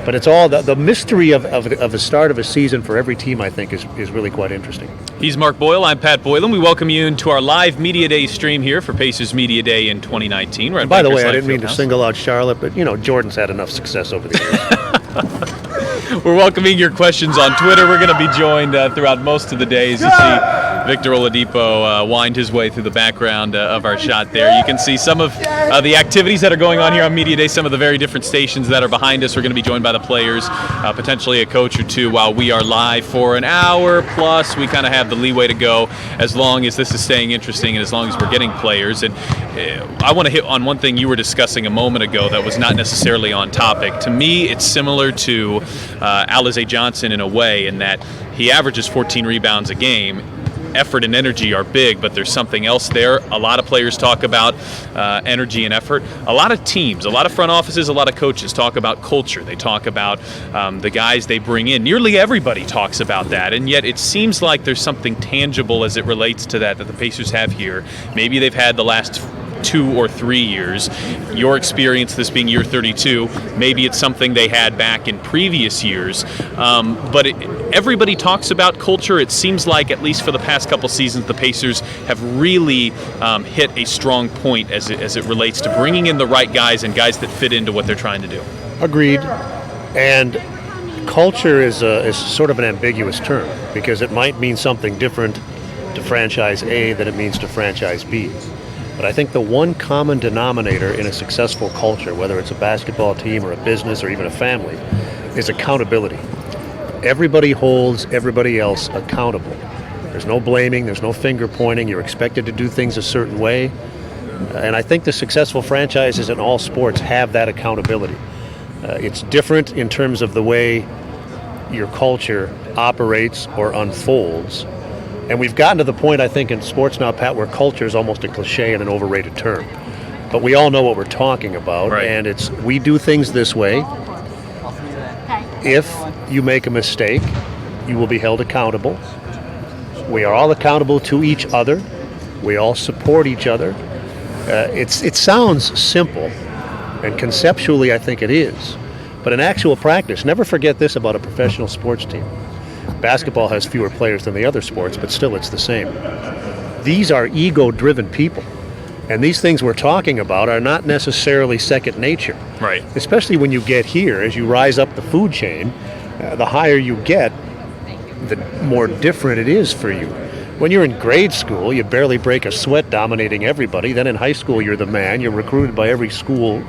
But it's all the mystery of the start of a season for every team, I think, is really quite interesting. He's Mark Boyle. I'm Pat Boylan. We welcome you into our live Media Day stream here for Pacers Media Day in 2019. And by the way, I didn't mean to single out Charlotte, but, Jordan's had enough success over the years. We're welcoming your questions on Twitter. We're going to be joined throughout most of the days. You see Victor Oladipo wind his way through the background of our shot there. You can see some of the activities that are going on here on Media Day, some of the very different stations that are behind us. We're going to be joined by the players, potentially a coach or two while we are live for an hour plus. We kind of have the leeway to go as long as this is staying interesting and as long as we're getting players. And I want to hit on one thing you were discussing a moment ago that was not necessarily on topic. To me, it's similar to Alize Johnson in a way, in that he averages 14 rebounds a game. Effort and energy are big, but there's something else there. A lot of players talk about energy and effort. A lot of teams, a lot of front offices, a lot of coaches talk about culture. They talk about the guys they bring in. Nearly everybody talks about that, and yet it seems like there's something tangible as it relates to that the Pacers have here. Maybe they've had the last 2 or 3 years. Your experience, this being year 32, maybe it's something they had back in previous years. But everybody talks about culture. It seems like, at least for the past couple seasons, the Pacers have really hit a strong point as it relates to bringing in the right guys and guys that fit into what they're trying to do. Agreed. And culture is sort of an ambiguous term because it might mean something different to franchise A than it means to franchise B. But I think the one common denominator in a successful culture, whether it's a basketball team or a business or even a family, is accountability. Everybody holds everybody else accountable. There's no blaming, there's no finger pointing. You're expected to do things a certain way. And I think the successful franchises in all sports have that accountability. It's different in terms of the way your culture operates or unfolds. And we've gotten to the point, I think, in sports now, Pat, where culture is almost a cliche and an overrated term. But we all know what we're talking about, right. And it's we do things this way. If you make a mistake, you will be held accountable. We are all accountable to each other. We all support each other. It sounds simple, and conceptually I think it is. But in actual practice, never forget this about a professional sports team. Basketball has fewer players than the other sports, but still it's the same. These are ego-driven people. And these things we're talking about are not necessarily second nature. Right. Especially when you get here, as you rise up the food chain, the higher you get, the more different it is for you. When you're in grade school, you barely break a sweat dominating everybody. Then in high school, you're the man. You're recruited by every school,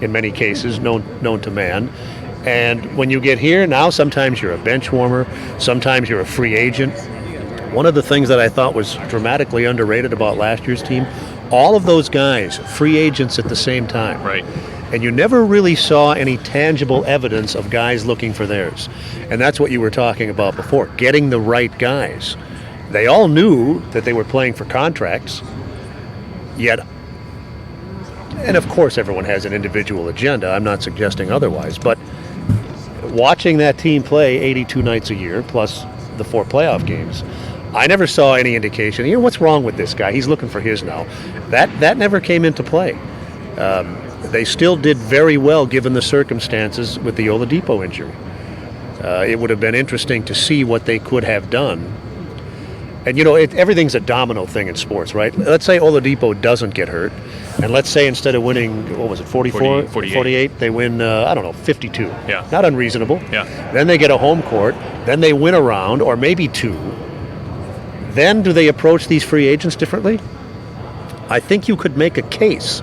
in many cases, known to man. And when you get here, now sometimes you're a bench warmer, sometimes you're a free agent. One of the things that I thought was dramatically underrated about last year's team, all of those guys, free agents at the same time. Right. And you never really saw any tangible evidence of guys looking for theirs. And that's what you were talking about before, getting the right guys. They all knew that they were playing for contracts, yet, and of course everyone has an individual agenda, I'm not suggesting otherwise, but watching that team play 82 nights a year, plus the 4 playoff games, I never saw any indication, what's wrong with this guy? He's looking for his now. That never came into play. They still did very well given the circumstances with the Oladipo injury. It would have been interesting to see what they could have done. And, everything's a domino thing in sports, right? Let's say Oladipo doesn't get hurt, and let's say instead of winning, 44? 48, they win, 52. Yeah. Not unreasonable. Yeah. Then they get a home court, then they win a round, or maybe 2. Then do they approach these free agents differently? I think you could make a case,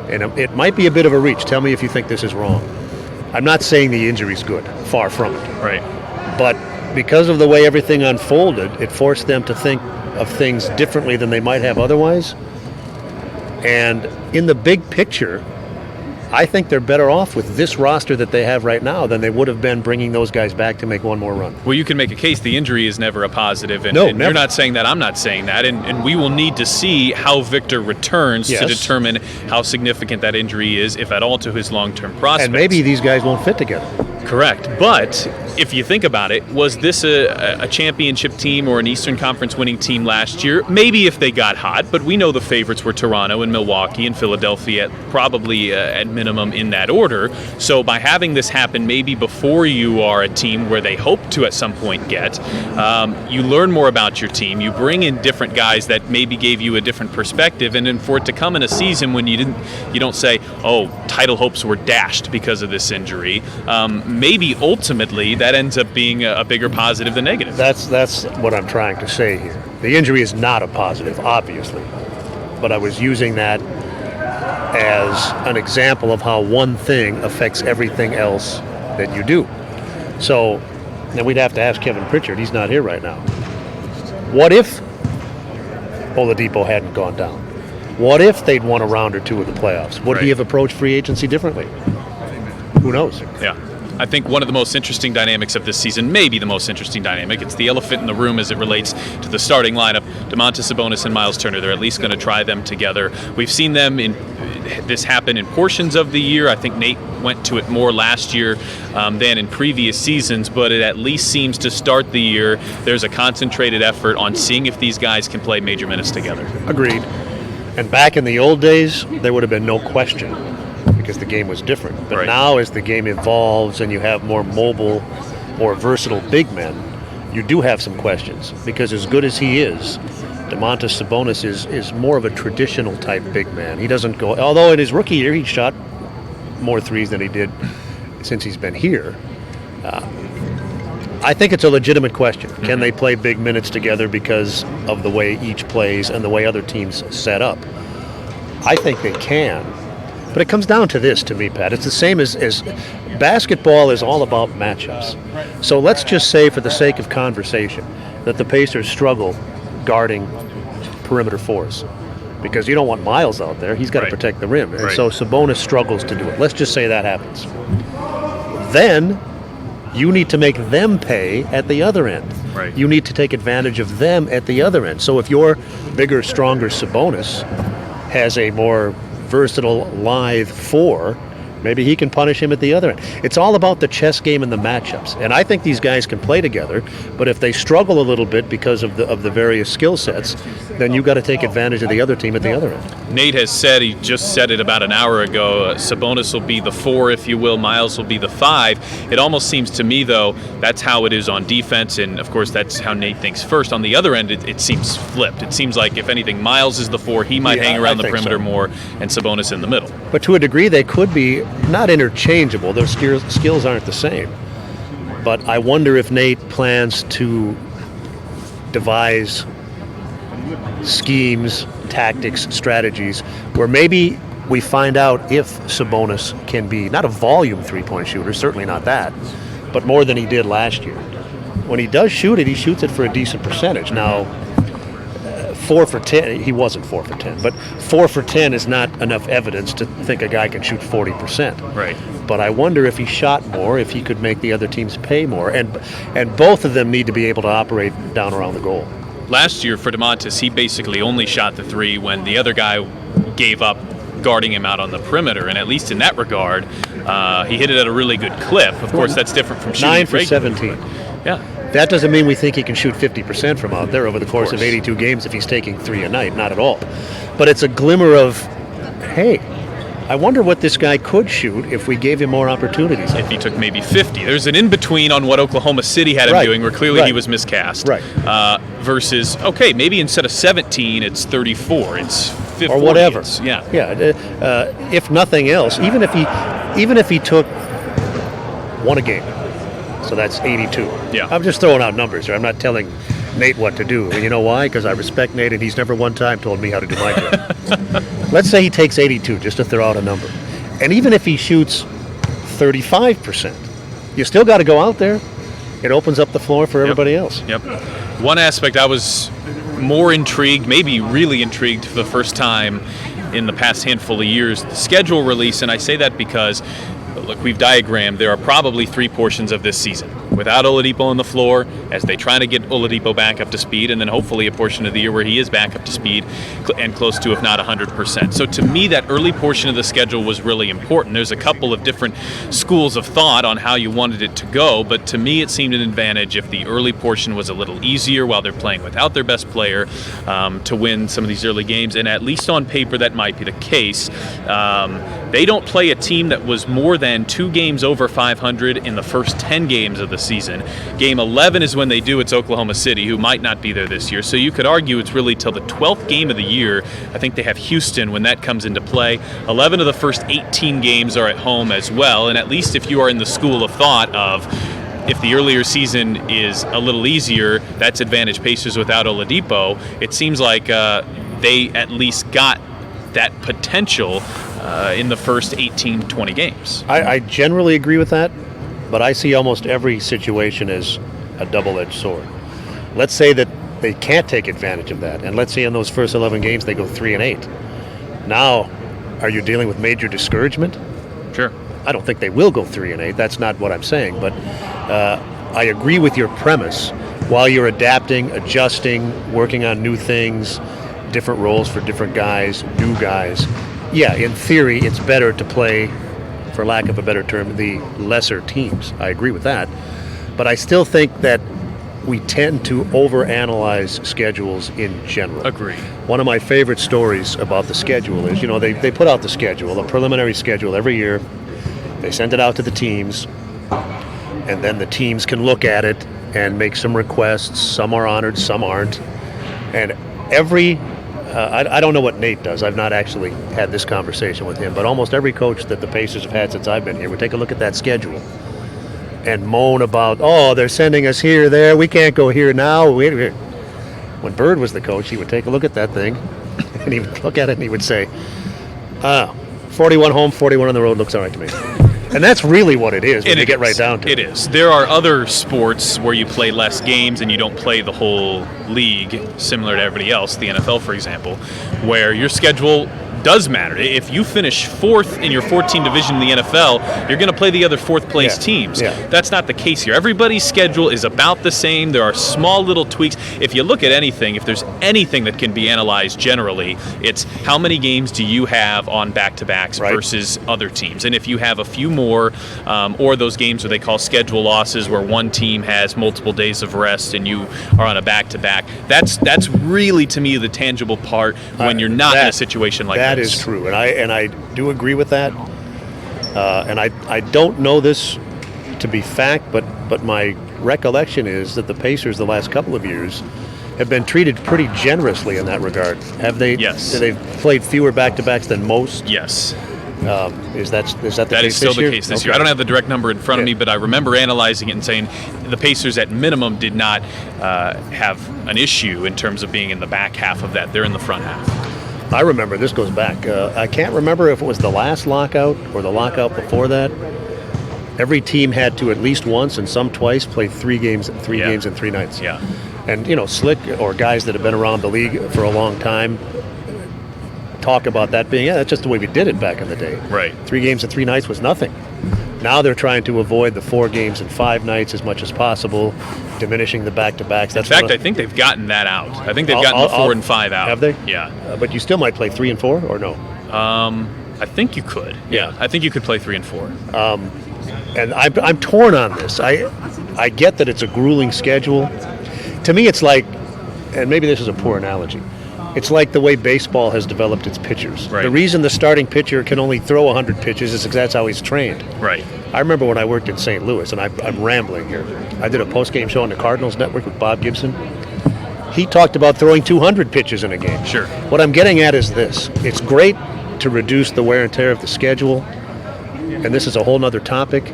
and it might be a bit of a reach. Tell me if you think this is wrong. I'm not saying the injury's good. Far from it. Right. But because of the way everything unfolded, it forced them to think of things differently than they might have otherwise. And in the big picture, I think they're better off with this roster that they have right now than they would have been bringing those guys back to make one more run. Well, you can make a case the injury is never a positive, and, No, and never. you're not saying that, I'm not saying that, and we will need to see how Victor returns to Yes. determine how significant that injury is, if at all, to his long-term prospects. And maybe these guys won't fit together. Correct. But if you think about it, was this a championship team or an Eastern Conference winning team last year? Maybe if they got hot, but we know the favorites were Toronto and Milwaukee and Philadelphia, probably at minimum in that order. So by having this happen maybe before you are a team where they hope to at some point get, you learn more about your team. You bring in different guys that maybe gave you a different perspective, and then for it to come in a season when you don't say, oh, title hopes were dashed because of this injury. Maybe ultimately that ends up being a bigger positive than negative. That's what I'm trying to say here. The injury is not a positive, obviously, but I was using that as an example of how one thing affects everything else that you do. So, and we'd have to ask Kevin Pritchard. He's not here right now. What if Oladipo hadn't gone down? What if they'd won a round or 2 of the playoffs? Would he have approached free agency differently? Who knows? Yeah. I think one of the most interesting dynamics of this season, maybe the most interesting dynamic, it's the elephant in the room as it relates to the starting lineup. Domantas Sabonis and Myles Turner, they're at least going to try them together. We've seen them this happen in portions of the year. I think Nate went to it more last year than in previous seasons, but it at least seems to start the year. There's a concentrated effort on seeing if these guys can play major minutes together. Agreed. And back in the old days, there would have been no question, because the game was different. But Right. now, as the game evolves and you have more mobile, more versatile big men, you do have some questions. Because as good as he is, Domantas Sabonis is more of a traditional type big man. He doesn't go, although in his rookie year he shot more threes than he did since he's been here. I think it's a legitimate question. Can they play big minutes together because of the way each plays and the way other teams set up? I think they can. But it comes down to this, to me, Pat. It's the same as basketball is all about matchups. So let's just say, for the sake of conversation, that the Pacers struggle guarding perimeter fours, because you don't want Myles out there. He's got to protect the rim. And so Sabonis struggles to do it. Let's just say that happens. Then you need to make them pay at the other end. Right. You need to take advantage of them at the other end. So if your bigger, stronger Sabonis has a more versatile, lithe 4, maybe he can punish him at the other end. It's all about the chess game and the matchups. And I think these guys can play together, but if they struggle a little bit because of the various skill sets, then you've got to take advantage of the other team at the other end. Nate has said, he just said it about an hour ago, Sabonis will be the 4, if you will, Myles will be the 5. It almost seems to me, though, that's how it is on defense, and of course that's how Nate thinks first. On the other end, it seems flipped. It seems like, if anything, Myles is the 4, he might hang around the perimeter more, and Sabonis in the middle. But to a degree, they could be not interchangeable. Their skills aren't the same. But I wonder if Nate plans to devise schemes, tactics, strategies, where maybe we find out if Sabonis can be not a volume three-point shooter, certainly not that, but more than he did last year. When he does shoot it, he shoots it for a decent percentage. Now, 4 for 10, he wasn't 4 for 10, but 4 for 10 is not enough evidence to think a guy can shoot 40%. Right. But I wonder if he shot more, if he could make the other teams pay more. And both of them need to be able to operate down around the goal. Last year for DeMontis, he basically only shot the 3 when the other guy gave up guarding him out on the perimeter, and at least in that regard, he hit it at a really good clip. Of course, that's different from shooting 9 for regularly. 17. Yeah. That doesn't mean we think he can shoot 50% from out there over the course of 82 games if he's taking 3 a night. Not at all. But it's a glimmer of, hey, I wonder what this guy could shoot if we gave him more opportunities. If he took maybe 50. There's an in-between on what Oklahoma City had him doing, where clearly he was miscast. Right. Versus, okay, maybe instead of 17, it's 34. It's 50. Or whatever. Yeah. If nothing else, even if he took 1 a game, so that's 82. Yeah. I'm just throwing out numbers here. I'm not telling Nate what to do. And you know why? Because I respect Nate, and he's never one time told me how to do my job. Let's say he takes 82, just to throw out a number. And even if he shoots 35%, you still got to go out there. It opens up the floor for everybody else. Yep. One aspect I was more intrigued, maybe really intrigued for the first time in the past handful of years, the schedule release, and I say that because, look, we've diagrammed, there are probably 3 portions of this season. Without Oladipo on the floor, as they try to get Oladipo back up to speed, and then hopefully a portion of the year where he is back up to speed and close to, if not 100%. So to me, that early portion of the schedule was really important. There's a couple of different schools of thought on how you wanted it to go, but to me it seemed an advantage if the early portion was a little easier while they're playing without their best player to win some of these early games, and at least on paper that might be the case. They don't play a team that was more than 2 games over 500 in the first 10 games of the season. Game 11 is when they do. It's Oklahoma City, who might not be there this year. So you could argue it's really till the 12th game of the year. I think they have Houston when that comes into play. 11 of the first 18 games are at home as well. And at least if you are in the school of thought of, if the earlier season is a little easier, that's advantage Pacers without Oladipo, it seems like they at least got that potential in the first 18, 20 games. I generally agree with that, but I see almost every situation as a double-edged sword. Let's say that they can't take advantage of that, and let's say in those first 11 games they go 3-8. Now, are you dealing with major discouragement? Sure. I don't think they will go 3-8. That's not what I'm saying, but I agree with your premise. While you're adapting, adjusting, working on new things, different roles for different guys, new guys, yeah, in theory, it's better to play, for lack of a better term, the lesser teams. I agree with that. But I still think that we tend to overanalyze schedules in general. Agree. One of my favorite stories about the schedule is, they put out the schedule, a preliminary schedule every year. They send it out to the teams, and then the teams can look at it and make some requests. Some are honored, some aren't. And I don't know what Nate does. I've not actually had this conversation with him, but almost every coach that the Pacers have had since I've been here would take a look at that schedule and moan about, they're sending us here, there, we can't go here now. When Bird was the coach, he would take a look at that thing, and he would look at it and he would say, 41 home, 41 on the road looks all right to me. And that's really what it is when you get right down to it. It is. There are other sports where you play less games and you don't play the whole league, similar to everybody else, the NFL, for example, where your schedule does matter. If you finish 4th in your 14 division in the NFL, you're going to play the other 4th place teams. Yeah. That's not the case here. Everybody's schedule is about the same. There are small little tweaks. If you look at anything, if there's anything that can be analyzed generally, it's how many games do you have on back-to-backs versus other teams. And if you have a few more, or those games where they call schedule losses, where one team has multiple days of rest and you are on a back-to-back, that's really, to me, the tangible part when you're not in a situation like that. That this. is true, and I do agree with that. And I don't know this to be fact, but my recollection is that the Pacers the last couple of years have been treated pretty generously in that regard. Have they? Yes. They've played fewer back-to-backs than most. Yes. Is that the case this year? That is still the case this year. I don't have the direct number in front of me, but I remember analyzing it and saying the Pacers at minimum did not have an issue in terms of being in the back half of that. They're in the front half. I remember, this goes back. I can't remember if it was the last lockout or the lockout before that. Every team had to at least once and some twice play 3 games in 3 nights. Yeah. And, Slick or guys that have been around the league for a long time talk about that being, that's just the way we did it back in the day. Right. 3 games in 3 nights was nothing. Now they're trying to avoid the 4 games in 5 nights as much as possible, diminishing the back-to-backs. In fact, I think they've gotten that out. I think they've gotten the 4 and 5 out. Have they? Yeah. But you still might play 3 and 4, or no? I think you could. Yeah. I think you could play 3 and 4. And I'm torn on this. I get that it's a grueling schedule. To me, it's like, and maybe this is a poor analogy, it's like the way baseball has developed its pitchers. Right. The reason the starting pitcher can only throw 100 pitches is because that's how he's trained. Right. I remember when I worked in St. Louis, and I'm rambling here. I did a post-game show on the Cardinals Network with Bob Gibson. He talked about throwing 200 pitches in a game. Sure. What I'm getting at is this. It's great to reduce the wear and tear of the schedule, and this is a whole nother topic,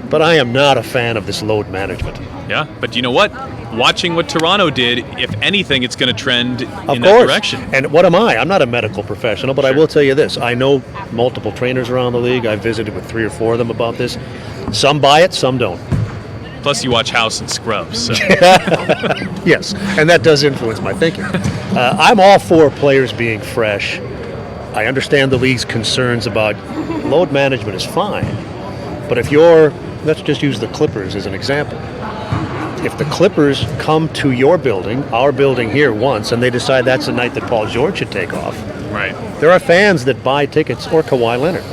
but I am not a fan of this load management. Yeah, but you know what? Watching what Toronto did, if anything, it's going to trend in that direction. And what am I? I'm not a medical professional, but I will tell you this. I know multiple trainers around the league. I've visited with 3 or 4 of them about this. Some buy it, some don't. Plus, you watch House and Scrubs. So. Yes, and that does influence my thinking. I'm all for players being fresh. I understand the league's concerns about load management is fine. But if let's just use the Clippers as an example. If the Clippers come to your building, our building here once, and they decide that's the night that Paul George should take off, right? There are fans that buy tickets, or Kawhi Leonard,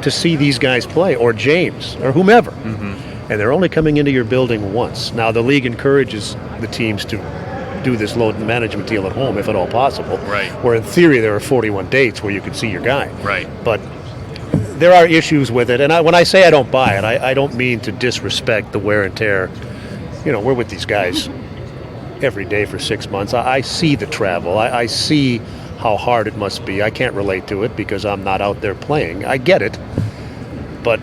to see these guys play, or James, or whomever. Mm-hmm. And they're only coming into your building once. Now, the league encourages the teams to do this load management deal at home, if at all possible. Right. Where in theory there are 41 dates where you can see your guy. Right. But there are issues with it, and when I say I don't buy it, I don't mean to disrespect the wear and tear. We're with these guys every day for 6 months. I see the travel. I see how hard it must be. I can't relate to it because I'm not out there playing. I get it. But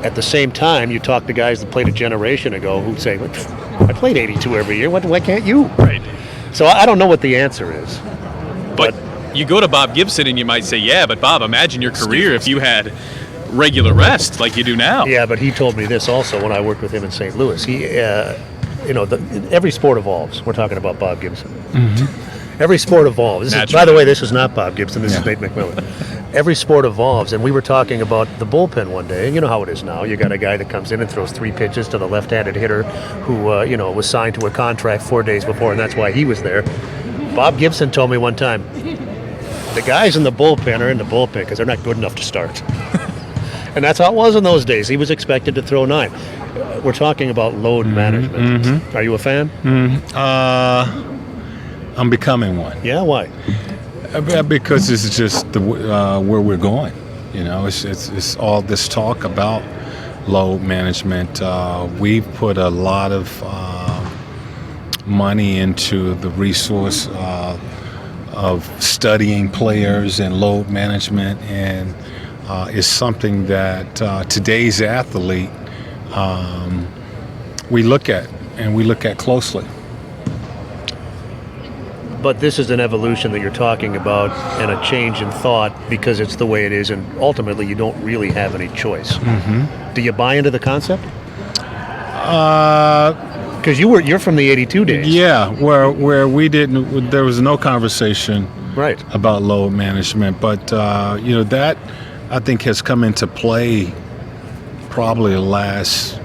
at the same time, you talk to guys that played a generation ago who say, I played 82 every year. Why can't you? Right. So I don't know what the answer is. But you go to Bob Gibson and you might say, yeah, but Bob, imagine your career if you had regular rest like you do now. Yeah, but he told me this also when I worked with him in St. Louis. He, every sport evolves. We're talking about Bob Gibson. Mm-hmm. Every sport evolves. By the way, this is not Bob Gibson. This is Nate McMillan. Every sport evolves, and we were talking about the bullpen one day, and you know how it is now. You got a guy that comes in and throws 3 pitches to the left-handed hitter who, was signed to a contract 4 days before, and that's why he was there. Bob Gibson told me one time, the guys in the bullpen are in the bullpen because they're not good enough to start. And that's how it was in those days. He was expected to throw 9. We're talking about load management. Mm-hmm. Are you a fan? Mm-hmm. I'm becoming one. Yeah, why? Because it's just where we're going. It's all this talk about load management. We've put a lot of money into the resource of studying players and load management, and is something that today's athlete we look at closely. But this is an evolution that you're talking about and a change in thought because it's the way it is, and ultimately you don't really have any choice. Mm-hmm. Do you buy into the concept? Because you're from the 82 days. Yeah, where we didn't, there was no conversation Right. about load management. But that I think has come into play probably the last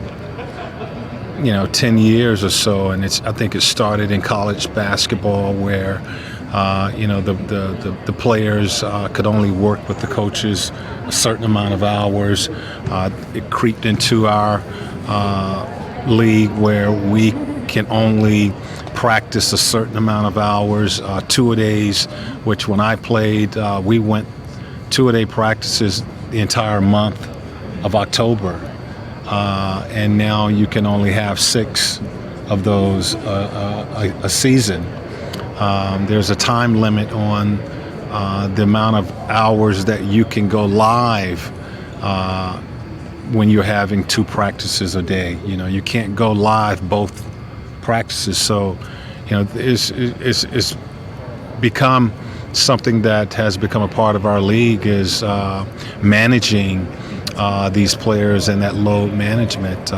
10 years or so, and I think it started in college basketball where the players could only work with the coaches a certain amount of hours. It creeped into our league where we can only practice a certain amount of hours, 2-a-days, which when I played, we went 2-a-day practices the entire month of October. And now you can only have 6 of those a season. There's a time limit on the amount of hours that you can go live when you're having 2 practices a day. You can't go live both practices. So, it's become something that has become a part of our league is managing these players and that load management.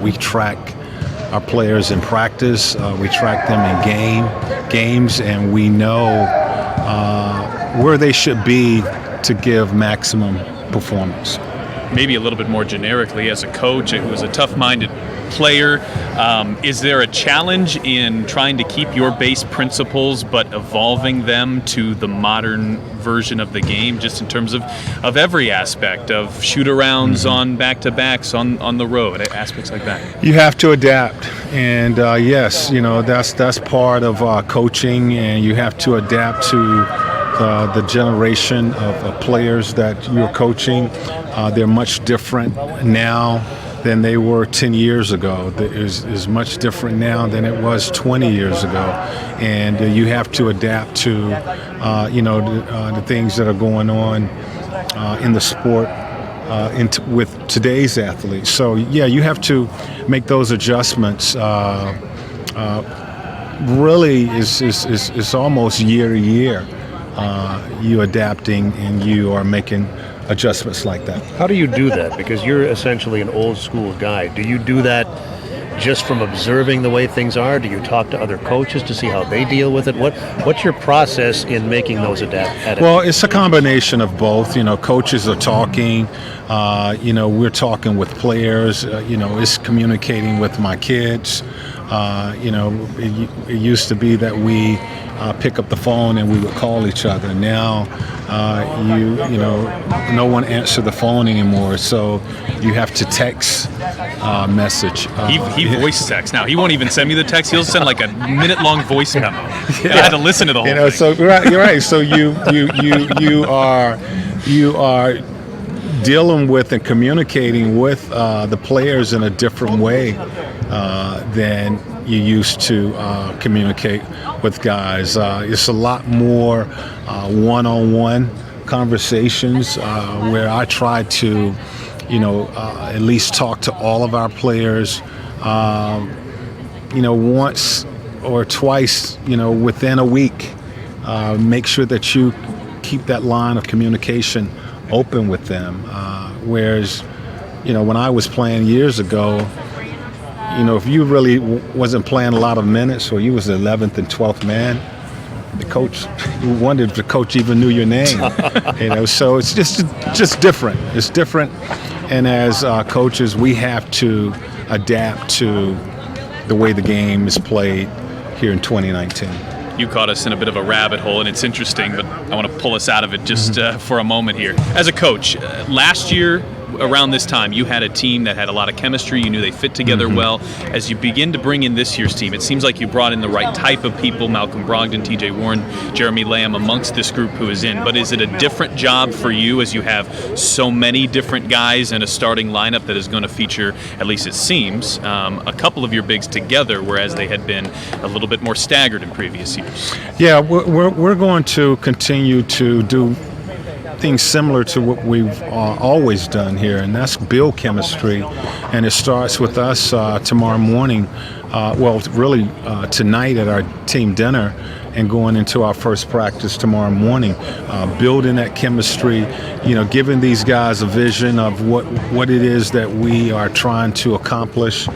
We track our players in practice. We track them in games, and we know where they should be to give maximum performance. Maybe a little bit more generically, as a coach who was a tough-minded player, is there a challenge in trying to keep your base principles but evolving them to the modern version of the game, just in terms of every aspect of shoot-arounds on back-to-backs on the road, aspects like that? You have to adapt, and yes, that's part of coaching, and you have to adapt to the generation of players that you're coaching. They're much different now than they were 10 years ago. It is much different now than it was 20 years ago. And you have to adapt to, the things that are going on in the sport with today's athletes. So, yeah, you have to make those adjustments. Really, it's almost year to year. You adapting and you are making adjustments like that. How do you do that? Because you're essentially an old school guy. Do you do that just from observing the way things are? Do you talk to other coaches to see how they deal with it? What's your process in making those adaptations? Well, it's a combination of both. Coaches are talking. We're talking with players. It's communicating with my kids. It used to be that we pick up the phone and we would call each other. Now, no one answers the phone anymore, so you have to text message. He voice texts now. He won't even send me the text. He'll send like a minute-long voice memo. Yeah. I had to listen to the whole thing. So you're right. So you are dealing with and communicating with the players in a different way than you used to communicate with guys. It's a lot more one-on-one conversations where I try to, at least talk to all of our players, once or twice, within a week. Make sure that you keep that line of communication open with them. Whereas, when I was playing years ago, if you really wasn't playing a lot of minutes or you was the 11th and 12th man, the coach, you wondered if the coach even knew your name. So it's just different. It's different. And as coaches, we have to adapt to the way the game is played here in 2019. You caught us in a bit of a rabbit hole, and it's interesting, but I want to pull us out of it just for a moment here. As a coach, last year, around this time, you had a team that had a lot of chemistry. You knew they fit together well. As you begin to bring in this year's team, it seems like you brought in the right type of people, Malcolm Brogdon, TJ Warren, Jeremy Lamb, amongst this group who is in. But is it a different job for you as you have so many different guys in a starting lineup that is going to feature, at least it seems, a couple of your bigs together, whereas they had been a little bit more staggered in previous years? Yeah, we're going to continue to do things similar to what we've always done here, and that's build chemistry. And it starts with us tomorrow morning, tonight at our team dinner, and going into our first practice tomorrow morning, building that chemistry, giving these guys a vision of what it is that we are trying to accomplish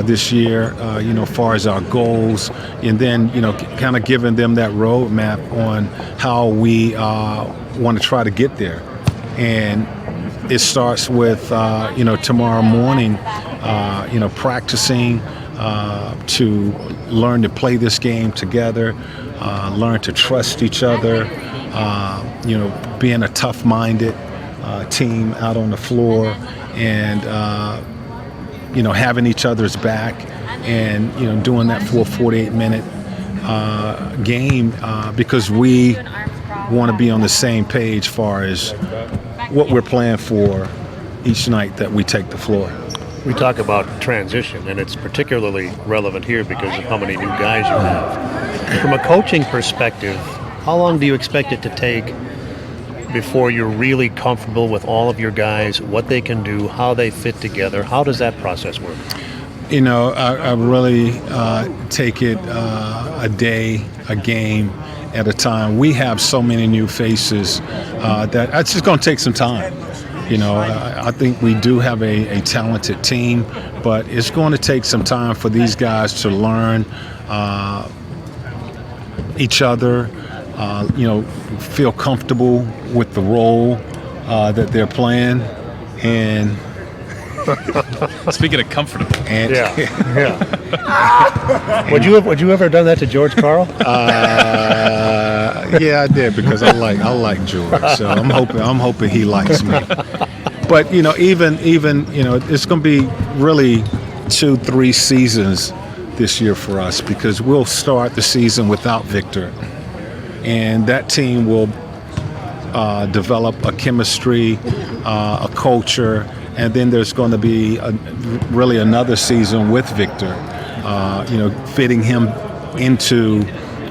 this year, as far as our goals, and then, kind of giving them that roadmap on how we want to try to get there. And it starts with, tomorrow morning, practicing to learn to play this game together, learn to trust each other, being a tough-minded team out on the floor, and having each other's back, and doing that for a 48-minute game, because we want to be on the same page as far as what we're playing for each night that we take the floor. We talk about transition, and it's particularly relevant here because of how many new guys you have. From a coaching perspective, how long do you expect it to take before you're really comfortable with all of your guys, what they can do, how they fit together? How does that process work? I really take it a day, a game at a time. We have so many new faces that it's just going to take some time. I think we do have a talented team, but it's going to take some time for these guys to learn each other, feel comfortable with the role that they're playing. And speaking of comfortable, and Would you ever done that to George Karl? Yeah, I did, because I like George, so I'm hoping he likes me. But even it's going to be really 2-3 seasons this year for us, because we'll start the season without Victor, and that team will develop a chemistry, a culture, and then there's going to be really another season with Victor, fitting him into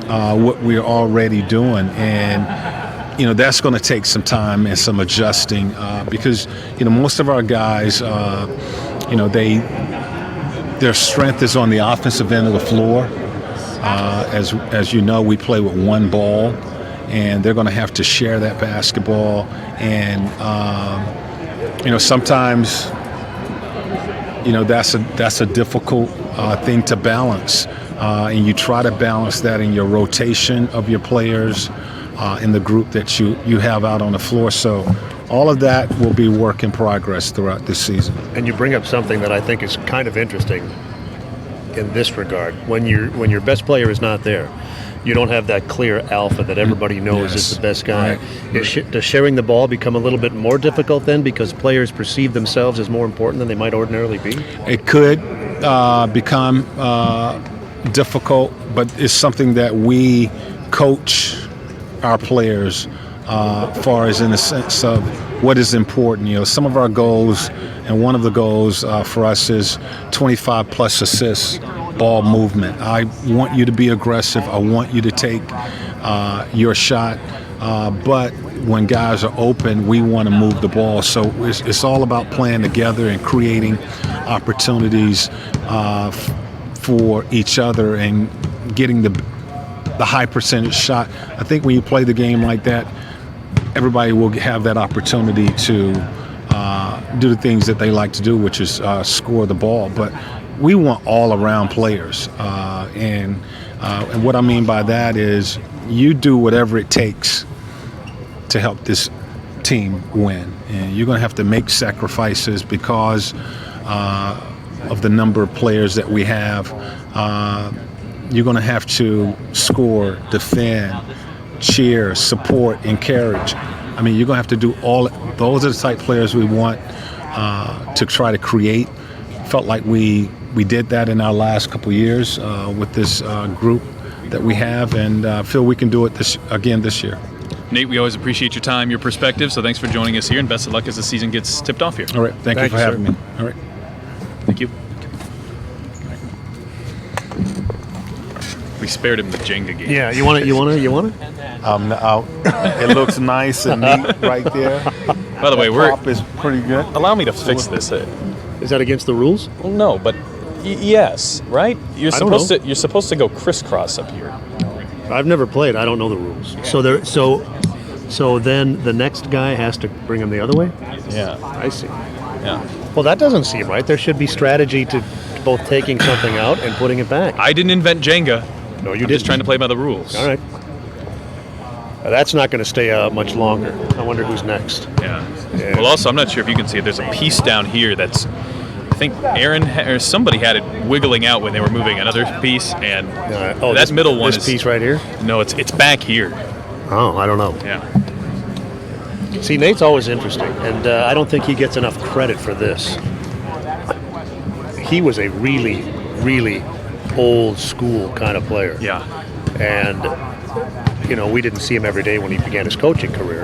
what we're already doing. And that's going to take some time and some adjusting, because most of our guys, their strength is on the offensive end of the floor. As you know, we play with one ball, and they're going to have to share that basketball. And sometimes that's a difficult thing to balance, and you try to balance that in your rotation of your players, in the group that you have out on the floor. So all of that will be work in progress throughout this season. And you bring up something that I think is kind of interesting in this regard. When your best player is not there, you don't have that clear alpha that everybody knows is the best guy. Right. Does sharing the ball become a little bit more difficult then, because players perceive themselves as more important than they might ordinarily be? It could become difficult, but it's something that we coach our players far as in the sense of what is important. Some of our goals, and one of the goals for us is 25 plus assists, ball movement. I want you to be aggressive. I want you to take your shot. But when guys are open, we want to move the ball. So it's all about playing together and creating opportunities for each other and getting the high percentage shot. I think when you play the game like that, everybody will have that opportunity to do the things that they like to do, which is score the ball. But we want all-around players, and what I mean by that is you do whatever it takes to help this team win, and you're going to have to make sacrifices because of the number of players that we have. You're going to have to score, defend, cheer, support, encourage. I mean, you're going to have to do all. Those are the type of players we want to try to create. Felt like we did that in our last couple of years with this group that we have, and feel we can do it again this year. Nate, we always appreciate your time, your perspective, so thanks for joining us here, and best of luck as the season gets tipped off here. All right, thank you for having me. All right. Thank you. We spared him the Jenga game. Yeah, you want it? It looks nice and neat right there. By the way, top is pretty good. Allow me to fix this. Is that against the rules? Well, no, but yes, right? You're supposed to go crisscross up here. I've never played. I don't know the rules. So then the next guy has to bring him the other way? Yeah. I see. Yeah. Well, that doesn't seem right. There should be strategy to both taking something out and putting it back. I didn't invent Jenga. No, you I'm didn't. just trying to play by the rules. All right. That's not going to stay out much longer. I wonder who's next. Yeah. Well, also, I'm not sure if you can see it. There's a piece down here that's, I think Aaron or somebody had it wiggling out when they were moving another piece, and that middle one this piece right here? No, it's back here. Oh, I don't know. Yeah. See, Nate's always interesting, and I don't think he gets enough credit for this. He was a really, really old school kind of player. Yeah. And, we didn't see him every day when he began his coaching career.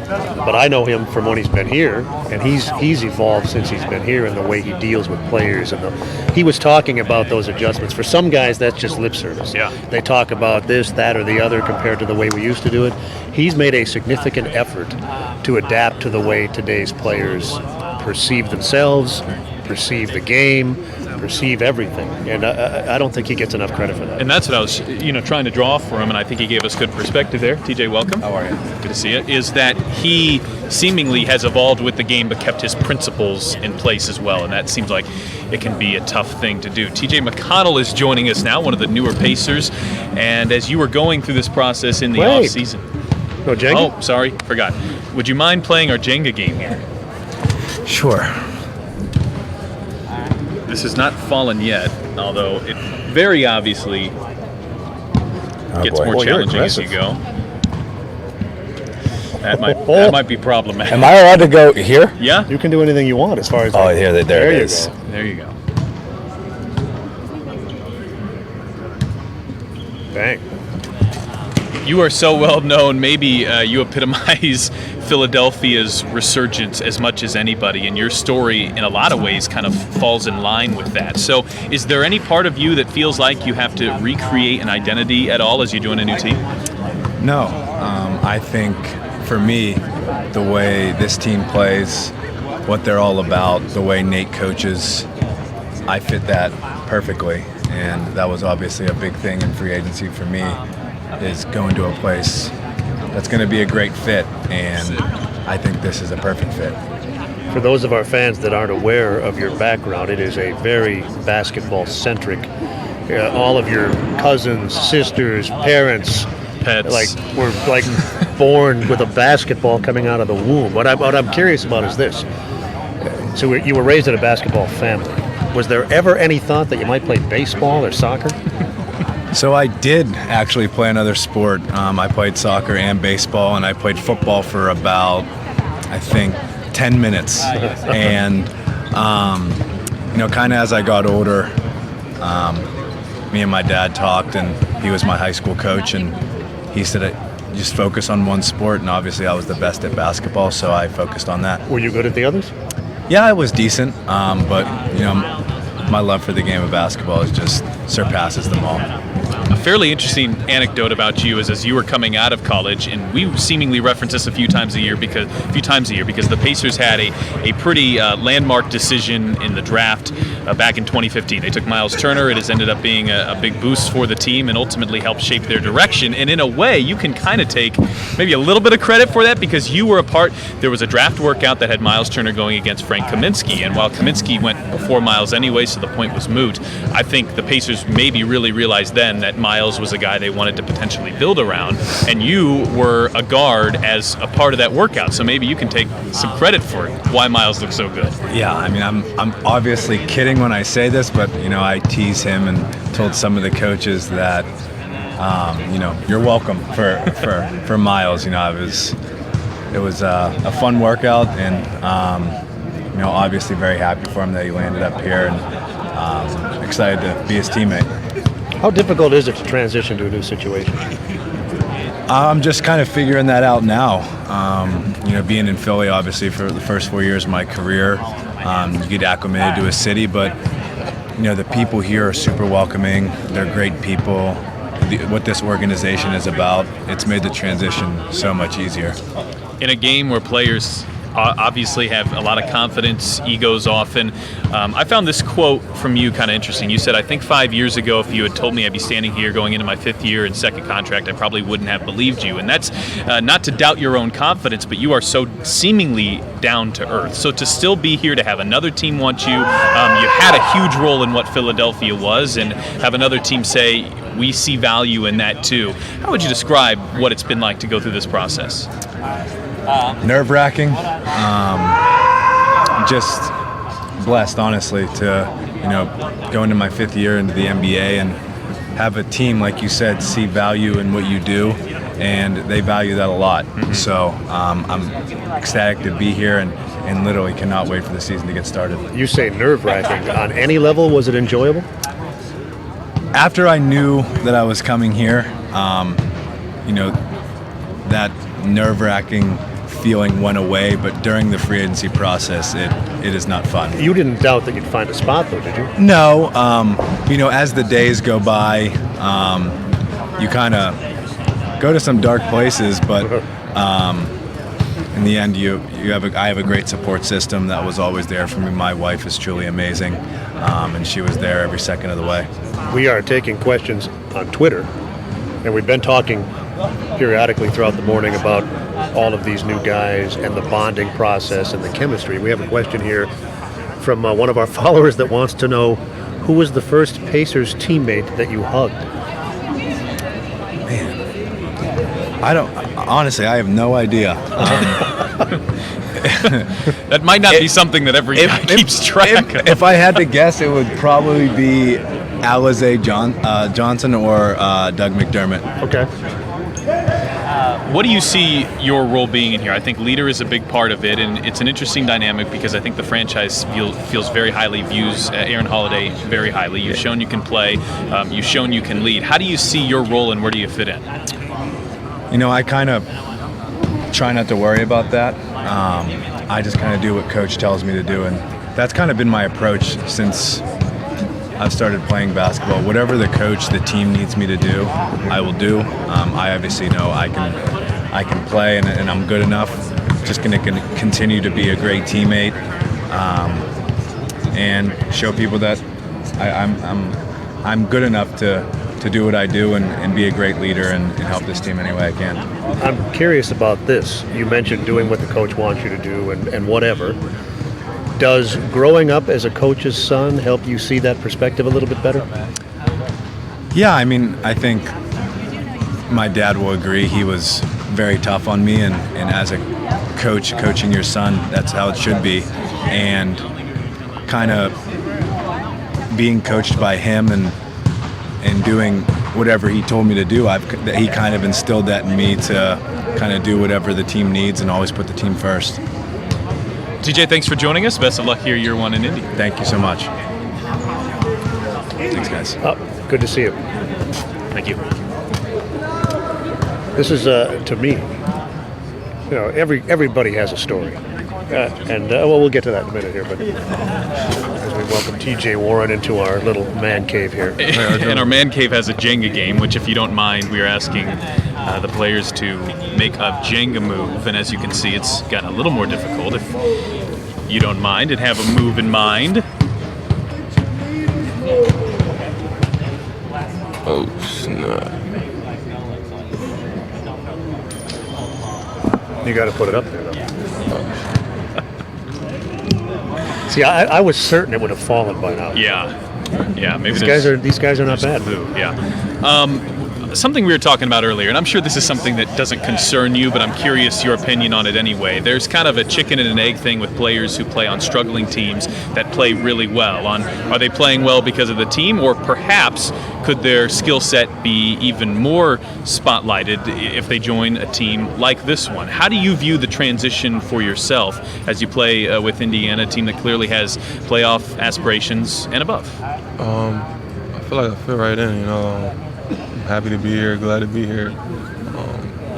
But I know him from when he's been here, and he's evolved since he's been here in the way he deals with players. And he was talking about those adjustments. For some guys, that's just lip service. Yeah. They talk about this, that, or the other compared to the way we used to do it. He's made a significant effort to adapt to the way today's players perceive themselves, perceive the game, perceive everything, and I don't think he gets enough credit for that. And that's what I was, trying to draw for him, and I think he gave us good perspective there. TJ, welcome. How are you? Good to see you. Is that he seemingly has evolved with the game, but kept his principles in place as well, and that seems like it can be a tough thing to do. TJ McConnell is joining us now, one of the newer Pacers, and as you were going through this process in the off-season. No Jenga? Oh, sorry, forgot. Would you mind playing our Jenga game here? Sure. This has not fallen yet, although it very obviously gets more challenging as you go. That might be problematic. Am I allowed to go here? Yeah. You can do anything you want as far as... Oh, here, there it is. Go. There you go. Bang. You are so well known. Maybe you epitomize Philadelphia's resurgence as much as anybody, and your story in a lot of ways kind of falls in line with that. So is there any part of you that feels like you have to recreate an identity at all as you join a new team? No. I think for me, the way this team plays, what they're all about, the way Nate coaches, I fit that perfectly. And that was obviously a big thing in free agency for me, is going to a place that's going to be a great fit, and I think this is a perfect fit. For those of our fans that aren't aware of your background, it is a very basketball-centric. All of your cousins, sisters, parents, pets, were born with a basketball coming out of the womb. What I'm curious about is this. So you were raised in a basketball family. Was there ever any thought that you might play baseball or soccer? So I did actually play another sport. I played soccer and baseball, and I played football for about, I think, 10 minutes. And, kind of as I got older, me and my dad talked, and he was my high school coach, and he said, just focus on one sport, and obviously I was the best at basketball, so I focused on that. Were you good at the others? Yeah, I was decent, but, my love for the game of basketball just surpasses them all. A fairly interesting anecdote about you is as you were coming out of college, and we seemingly reference this a few times a year because the Pacers had a pretty landmark decision in the draft back in 2015. They took Myles Turner. It has ended up being a big boost for the team and ultimately helped shape their direction. And in a way, you can kind of take maybe a little bit of credit for that because you were a part. There was a draft workout that had Myles Turner going against Frank Kaminsky, and while Kaminsky went before Myles anyway, so the point was moot, I think the Pacers maybe really realized then that Myles was a guy they wanted to potentially build around, and you were a guard as a part of that workout, so maybe you can take some credit for why Myles looks so good. Yeah, I mean, I'm obviously kidding when I say this, but, I tease him and told some of the coaches that, you're welcome for Myles. It was a fun workout, and, obviously very happy for him that he landed up here, and excited to be his teammate. How difficult is it to transition to a new situation? I'm just kind of figuring that out now. Being in Philly, obviously, for the first 4 years of my career, you get acclimated to a city, but, the people here are super welcoming. They're great people. What this organization is about, it's made the transition so much easier. In a game where players obviously have a lot of confidence, egos often. I found this quote from you kind of interesting. You said, I think 5 years ago, if you had told me I'd be standing here going into my 5th year and 2nd contract, I probably wouldn't have believed you. And that's not to doubt your own confidence, but you are so seemingly down to earth. So to still be here, to have another team want you, you had a huge role in what Philadelphia was, and have another team say, we see value in that too. How would you describe what it's been like to go through this process? Nerve-wracking. Just blessed, honestly, to go into my 5th year into the NBA and have a team, like you said, see value in what you do, and they value that a lot. Mm-hmm. So I'm ecstatic to be here and literally cannot wait for the season to get started. You say nerve-wracking. On any level, was it enjoyable? After I knew that I was coming here, that nerve-wracking feeling went away, but during the free agency process, it is not fun. You didn't doubt that you'd find a spot, though, did you? No. As the days go by, you kind of go to some dark places, but in the end, I have a great support system that was always there for me. My wife is truly amazing, and she was there every second of the way. We are taking questions on Twitter, and we've been talking periodically throughout the morning about all of these new guys and the bonding process and the chemistry. We have a question here from one of our followers that wants to know, who was the first Pacers teammate that you hugged? Man, I have no idea. That might not be something that every guy keeps track of. If I had to guess, it would probably be Alize Johnson or Doug McDermott. Okay. What do you see your role being in here? I think leader is a big part of it, and it's an interesting dynamic because I think the franchise views Aaron Holiday very highly. You've shown you can play. You've shown you can lead. How do you see your role, and where do you fit in? I kind of try not to worry about that. I just kind of do what Coach tells me to do, and that's kind of been my approach since I've started playing basketball. Whatever the coach, the team needs me to do, I will do. I obviously know I can play, and I'm good enough. Just going to continue to be a great teammate, and show people that I'm good enough to do what I do and be a great leader and help this team any way I can. I'm curious about this. You mentioned doing what the coach wants you to do and whatever. Does growing up as a coach's son help you see that perspective a little bit better? Yeah, I think my dad will agree. He was very tough on me, and as a coach, coaching your son, that's how it should be. And kind of being coached by him and doing whatever he told me to do, he kind of instilled that in me to kind of do whatever the team needs and always put the team first. TJ, thanks for joining us. Best of luck here, year 1 in Indy. Thank you so much. Thanks, guys. Good to see you. Thank you. This is, to me, everybody has a story. We'll get to that in a minute here, but as we welcome TJ Warren into our little man cave here. And our man cave has a Jenga game, which, if you don't mind, we are asking the players to make a Jenga move, and as you can see, it's gotten a little more difficult. If you don't mind and have a move in mind. Oh, snap. You got to put it up there, though. See, I was certain it would have fallen by now. Yeah. Maybe these guys are not bad. Yeah. Something we were talking about earlier, and I'm sure this is something that doesn't concern you, but I'm curious your opinion on it anyway. There's kind of a chicken and an egg thing with players who play on struggling teams that play really well. Are they playing well because of the team, or perhaps could their skill set be even more spotlighted if they join a team like this one? How do you view the transition for yourself as you play with Indiana, a team that clearly has playoff aspirations and above? I feel like I fit right in, I'm happy to be here, glad to be here.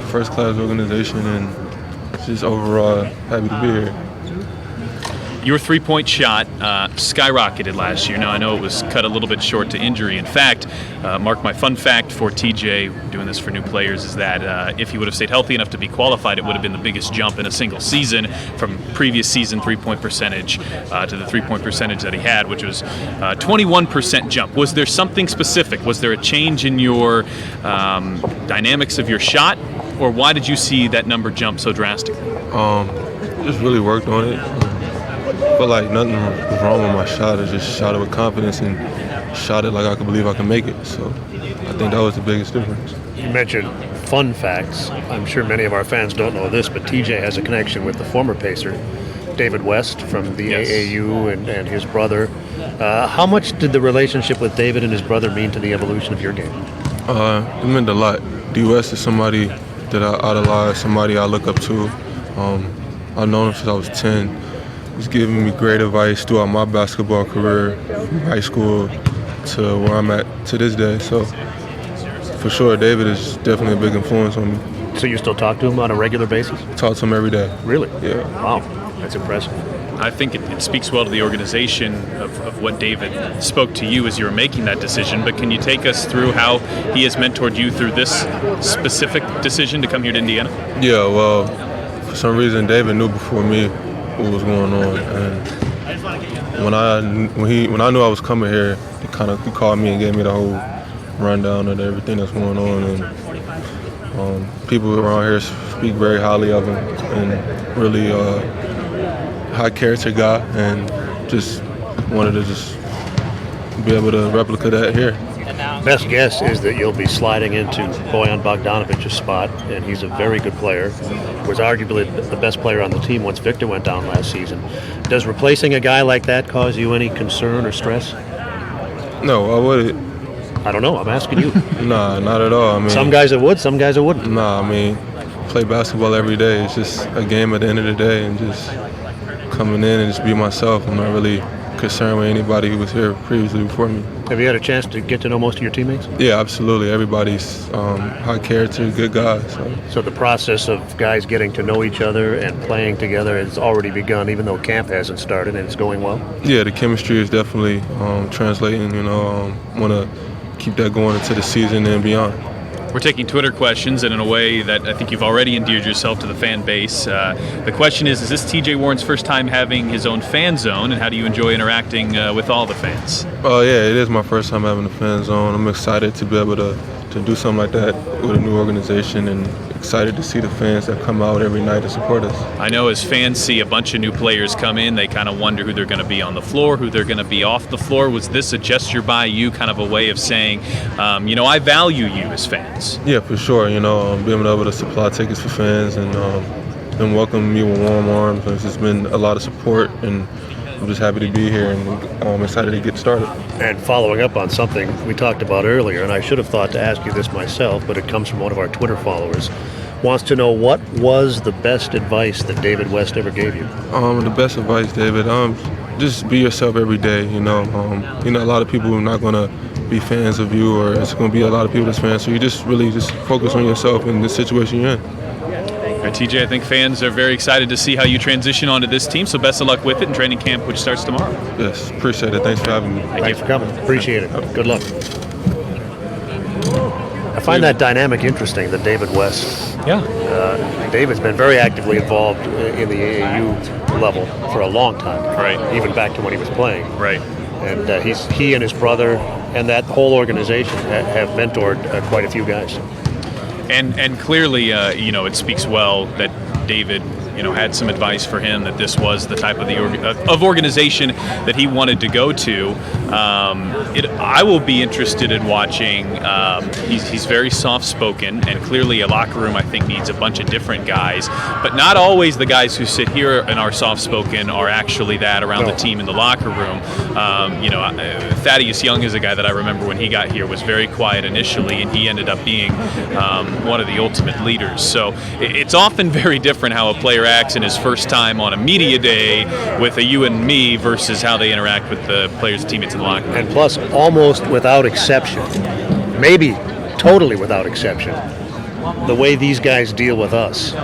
First-class organization, and just overall happy to be here. Your three-point shot skyrocketed last year. Now, I know it was cut a little bit short to injury. In fact, Mark, my fun fact for TJ, doing this for new players, is that if he would have stayed healthy enough to be qualified, it would have been the biggest jump in a single season from previous season three-point percentage to the three-point percentage that he had, which was 21% jump. Was there something specific? Was there a change in your dynamics of your shot, or why did you see that number jump so drastically? Just really worked on it. Felt like nothing was wrong with my shot. I just shot it with confidence and shot it like I could believe I could make it. So I think that was the biggest difference. You mentioned fun facts. I'm sure many of our fans don't know this, but TJ has a connection with the former Pacer, David West from the AAU, and his brother. How much did the relationship with David and his brother mean to the evolution of your game? It meant a lot. D. West is somebody that I idolize, somebody I look up to. I've known him since I was 10. He's given me great advice throughout my basketball career, from high school to where I'm at to this day. So, for sure, David is definitely a big influence on me. So you still talk to him on a regular basis? Talk to him every day. Really? Yeah. Wow, that's impressive. I think it speaks well to the organization of what David spoke to you as you were making that decision, but can you take us through how he has mentored you through this specific decision to come here to Indiana? Yeah, well, for some reason, David knew before me what was going on, and when I knew I was coming here, he called me and gave me the whole rundown of everything that's going on, and people around here speak very highly of him, and really high character guy, and just wanted to just be able to replicate that here. Best guess is that you'll be sliding into Bojan Bogdanovic's spot, and he's a very good player. Was arguably the best player on the team once Victor went down last season. Does replacing a guy like that cause you any concern or stress? No, I wouldn't. I don't know. I'm asking you. Nah, not at all. I mean, some guys it would, some guys it wouldn't. Nah, I mean, play basketball every day. It's just a game at the end of the day, and just coming in and just be myself. I'm not really concerned with anybody who was here previously before me. Have you had a chance to get to know most of your teammates? Yeah, absolutely. Everybody's high character, good guys. So the process of guys getting to know each other and playing together has already begun, even though camp hasn't started, and it's going well? Yeah, the chemistry is definitely translating. Want to keep that going into the season and beyond. We're taking Twitter questions, and in a way that I think you've already endeared yourself to the fan base. The question is this TJ Warren's first time having his own fan zone, and how do you enjoy interacting with all the fans? Oh, yeah, it is my first time having a fan zone. I'm excited to be able to do something like that with a new organization, and excited to see the fans that come out every night to support us. I know as fans see a bunch of new players come in, they kind of wonder who they're going to be on the floor, who they're going to be off the floor. Was this a gesture by you, kind of a way of saying, I value you as fans? Yeah, for sure. Being able to supply tickets for fans and them welcoming me with warm arms. It's just been a lot of support, and I'm just happy to be here, and I'm excited to get started. And following up on something we talked about earlier, and I should have thought to ask you this myself, but it comes from one of our Twitter followers, wants to know what was the best advice that David West ever gave you? The best advice, David, just be yourself every day. A lot of people are not going to be fans of you, or it's going to be a lot of people that's fans. So you just really just focus on yourself in the situation you're in. All right, TJ, I think fans are very excited to see how you transition onto this team, so best of luck with it in training camp, which starts tomorrow. Yes, appreciate it. Thanks for having me. Thanks for coming. Appreciate it. Good luck. I find that dynamic interesting, that David West. Yeah. David's been very actively involved in the AAU level for a long time. Right. Even back to when he was playing. Right. And he and his brother and that whole organization have mentored quite a few guys. And clearly, it speaks well that David, had some advice for him that this was the type of organization that he wanted to go to. I will be interested in watching. He's very soft-spoken, and clearly a locker room, I think, needs a bunch of different guys. But not always the guys who sit here and are soft-spoken are actually that around the team in the locker room. Thaddeus Young is a guy that I remember when he got here was very quiet initially, and he ended up being one of the ultimate leaders. So it's often very different how a player acts in his first time on a media day with a you and me versus how they interact with the players and teammates in the locker room. And plus, almost without exception, maybe totally without exception, the way these guys deal with us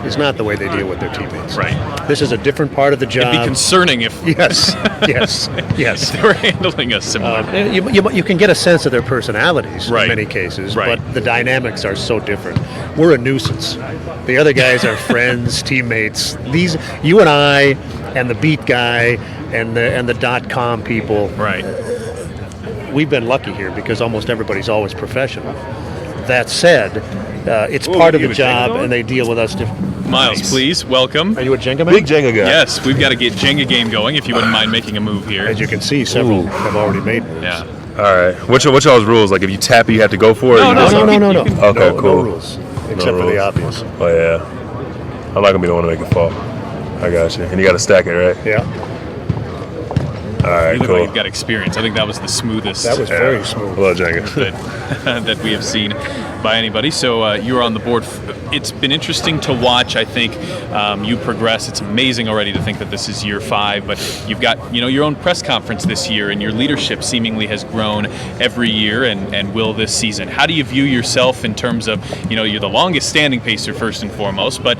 is not the way they deal with their teammates. Right. This is a different part of the job. It'd be concerning if Yes. if they were handling us similarly. You can get a sense of their personalities Right. in many cases, Right. but the dynamics are so different. We're a nuisance. The other guys are friends, teammates. You and I, and the beat guy, and the .com people. Right. We've been lucky here because almost everybody's always professional. That said, it's part of the job, and they deal with us differently. Miles, please, welcome. Are you a Jenga man? Big Jenga guy. Yes, we've got to get Jenga game going if you wouldn't mind making a move here. As you can see, several have already made moves. Yeah. All right. What's y'all's rules? Like if you tap it, you have to go for it? No, or you no, just- no, No. Okay, No cool. rules, except for the rules. obvious. Oh, yeah. I'm not going to be the one to make it fall. I got you. And you got to stack it, right? Yeah, All right, You look cool. like you've got experience. I think that was the smoothest that was very smooth. Hello, Jenga. that we have seen by anybody. So you were on the board. It's been interesting to watch. I think you progress. It's amazing already to think that this is year 5, but you've got your own press conference this year, and your leadership seemingly has grown every year and will this season. How do you view yourself in terms of you're the longest standing pacer first and foremost, but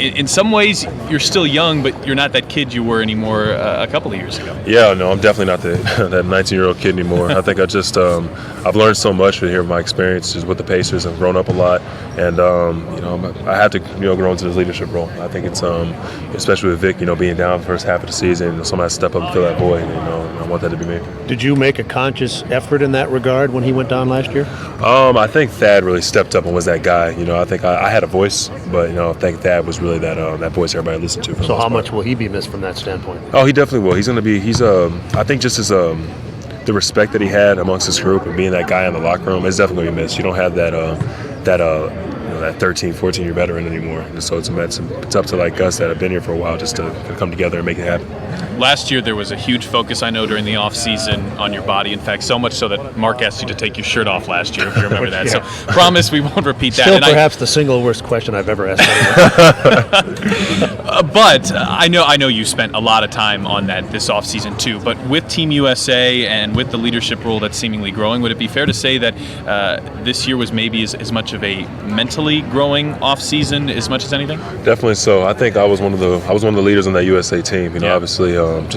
in some ways you're still young, but you're not that kid you were anymore a couple of years ago. Yeah, no, I'm definitely not that 19-year-old kid anymore. I think I've learned so much here with my experiences with the Pacers. I've grown up a lot, and I had to grow into this leadership role. I think it's especially with Vic, being down the first half of the season, somebody has to step up and fill that void. And, I want that to be me. Did you make a conscious effort in that regard when he went down last year? I think Thad really stepped up and was that guy. I think I had a voice, but I think Thad was really that voice everybody listened to. For the So most how part. much will he be missed from that standpoint? Oh, he definitely will. He's going to be. I think just as the respect that he had amongst his group and being that guy in the locker room is definitely going to be missed. You don't have that 13, 14-year veteran anymore. And so it's up to like us that have been here for a while just to come together and make it happen. Last year there was a huge focus, I know, during the off season on your body. In fact, so much so that Mark asked you to take your shirt off last year, if you remember that. Yeah. So promise we won't repeat that. Still And perhaps the single worst question I've ever asked anyone. But I know you spent a lot of time on that this offseason too. But with Team USA and with the leadership role that's seemingly growing, would it be fair to say that this year was maybe as much of a mentally growing offseason as much as anything? Definitely so. I think I was one of the leaders on that USA team. Obviously, being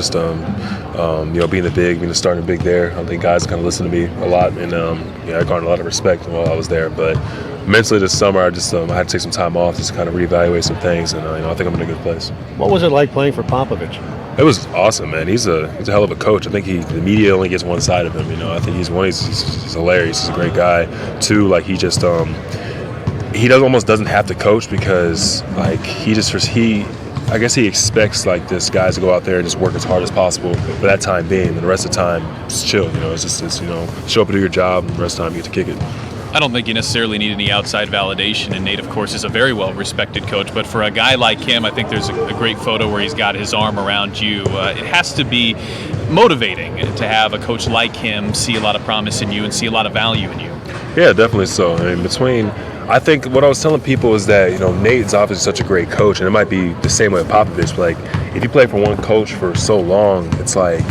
the starting big there. I think guys kind of listened to me a lot, and I garnered a lot of respect while I was there. But mentally this summer, I had to take some time off just to kind of reevaluate some things, and I think I'm in a good place. What was it like playing for Popovich? It was awesome, man. He's a hell of a coach. I think the media only gets one side of him. I think he's hilarious. He's a great guy. 2, like he just he almost doesn't have to coach because like I guess he expects like this guys to go out there and just work as hard as possible for that time being, and the rest of the time just chill. It's show up and do your job, and the rest of the time you get to kick it. I don't think you necessarily need any outside validation, and Nate, of course, is a very well-respected coach. But for a guy like him, I think there's a great photo where he's got his arm around you. It has to be motivating to have a coach like him see a lot of promise in you and see a lot of value in you. Yeah, definitely so. I mean, I think what I was telling people is that, Nate's obviously such a great coach, and it might be the same way with Popovich, but like, if you play for one coach for so long, it's like,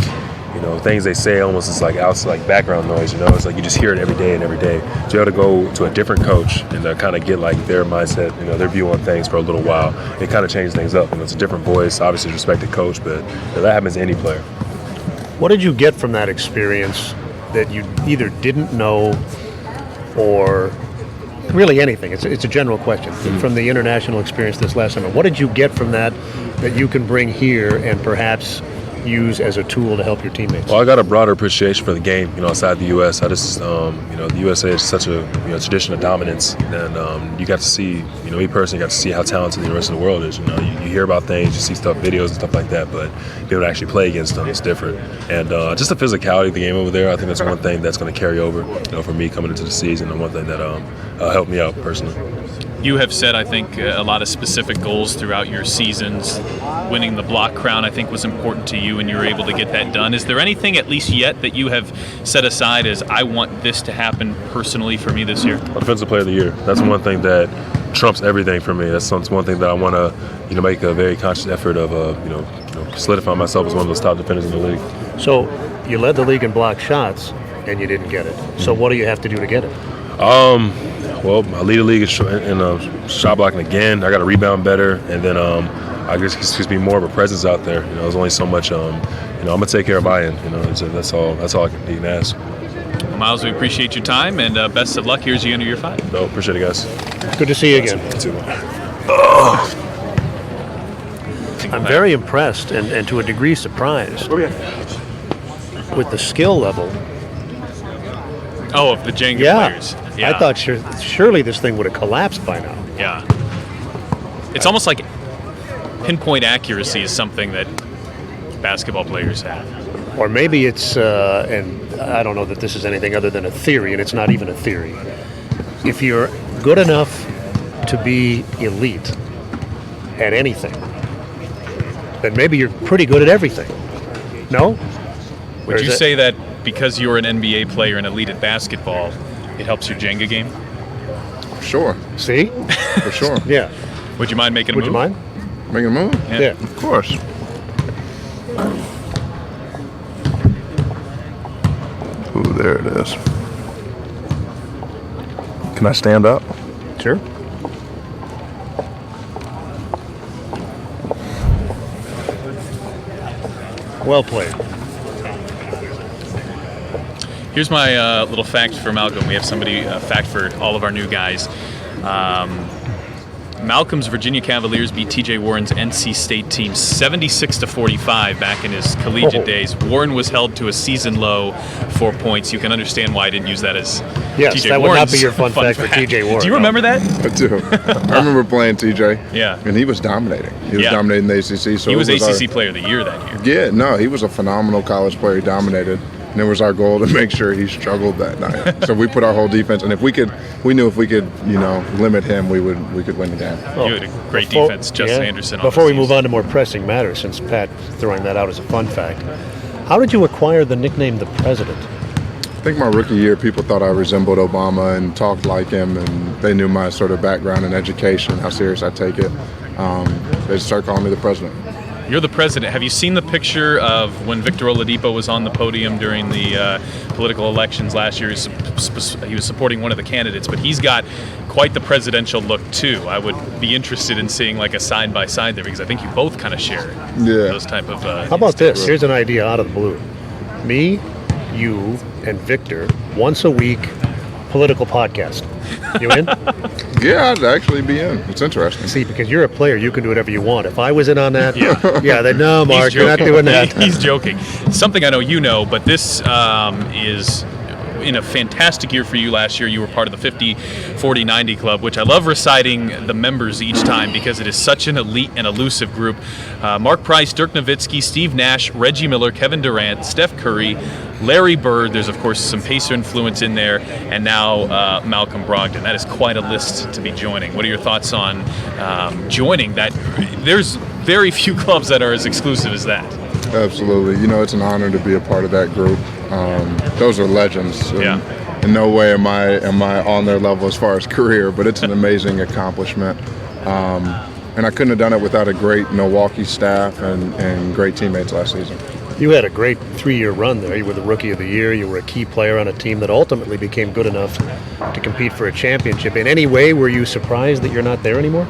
things they say almost is like background noise, It's like you just hear it every day and every day. So you have to go to a different coach and kind of get like their mindset, their view on things for a little while. It kind of changes things up. It's a different voice, obviously a respected coach, but that happens to any player. What did you get from that experience that you either didn't know or really anything? It's a general question. Mm-hmm. From the international experience this last summer, what did you get from that you can bring here and perhaps use as a tool to help your teammates? Well, I got a broader appreciation for the game, outside the U.S. I just, the USA is such a tradition of dominance, and you got to see, me personally got to see how talented the rest of the world is. You hear about things, you see videos and stuff like that, but being able to actually play against them is different. And just the physicality of the game over there, I think that's one thing that's going to carry over, for me coming into the season, and one thing that helped me out personally. You have set, I think, a lot of specific goals throughout your seasons. Winning the block crown, I think, was important to you, and you were able to get that done. Is there anything, at least yet, that you have set aside as, I want this to happen personally for me this year? Offensive Player of the Year. That's one thing that trumps everything for me. That's one thing that I want to, make a very conscious effort of, solidify myself as one of those top defenders in the league. So you led the league in block shots, and you didn't get it. So what do you have to do to get it? Well, I lead the league in shot blocking again. I got to rebound better, and then I guess it's just be more of a presence out there. There's only so much. I'm gonna take care of buy-in. That's all I can ask. Well, Myles, we appreciate your time, and best of luck here as you enter year 5. No, appreciate it, guys. Good to see you again. You too. I'm very impressed and to a degree surprised with the skill level. Oh, of the Jenga players. Yeah. I thought surely this thing would have collapsed by now. Yeah. It's almost like pinpoint accuracy is something that basketball players have. Or maybe it's, and I don't know that this is anything other than a theory, and it's not even a theory. If you're good enough to be elite at anything, then maybe you're pretty good at everything. No? Would you say that because you're an NBA player and elite at basketball, it helps your Jenga game? Sure. See? For sure. Yeah. Would you mind making a move? Would you mind? Making a move? Yeah. Of course. Ooh, there it is. Can I stand up? Sure. Well played. Here's my little fact for Malcolm. We have somebody fact for all of our new guys. Malcolm's Virginia Cavaliers beat T.J. Warren's NC State team 76-45 back in his collegiate days. Warren was held to a season low 4 points. You can understand why I didn't use that as yes, T.J. that Warren's would not be your fun fact for T.J. Warren. Do you remember that? I do. I remember playing TJ. Yeah. And he was dominating. He was dominating the ACC. So he was ACC Player of the Year that year. Yeah, no, he was a phenomenal college player. He dominated. And it was our goal to make sure he struggled that night. So we put our whole defense, and we knew if we could, limit him, we could win the game. You had a great defense, Justin Anderson. Before we move on to more pressing matters, since Pat throwing that out as a fun fact, how did you acquire the nickname the President? I think my rookie year, people thought I resembled Obama and talked like him, and they knew my sort of background in education, how serious I take it. They started calling me the President. You're the president. Have you seen the picture of when Victor Oladipo was on the podium during the political elections last year? He was supporting one of the candidates, but he's got quite the presidential look too. I would be interested in seeing like a side by side there because I think you both kind of share those type of. How about this? Here's an idea out of the blue. Me, you, and Victor once a week political podcast. You in? Yeah, I'd actually be in. It's interesting. See, because you're a player, you can do whatever you want. If I was in on that, then no, Mark, you're not doing that. He's joking. Something I know you know, but this is in a fantastic year for you last year. You were part of the 50-40-90 club, which I love reciting the members each time because it is such an elite and elusive group. Mark Price, Dirk Nowitzki, Steve Nash, Reggie Miller, Kevin Durant, Steph Curry, Larry Bird. There's, of course, some Pacer influence in there, and now Malcolm Brogdon. That is quite a list to be joining. What are your thoughts on joining that? There's very few clubs that are as exclusive as that. Absolutely. It's an honor to be a part of that group. Those are legends. In no way am I on their level as far as career, but it's an amazing accomplishment. And I couldn't have done it without a great Milwaukee staff and great teammates last season. You had a great 3-year run there. You were the Rookie of the Year. You were a key player on a team that ultimately became good enough to compete for a championship. In any way, were you surprised that you're not there anymore?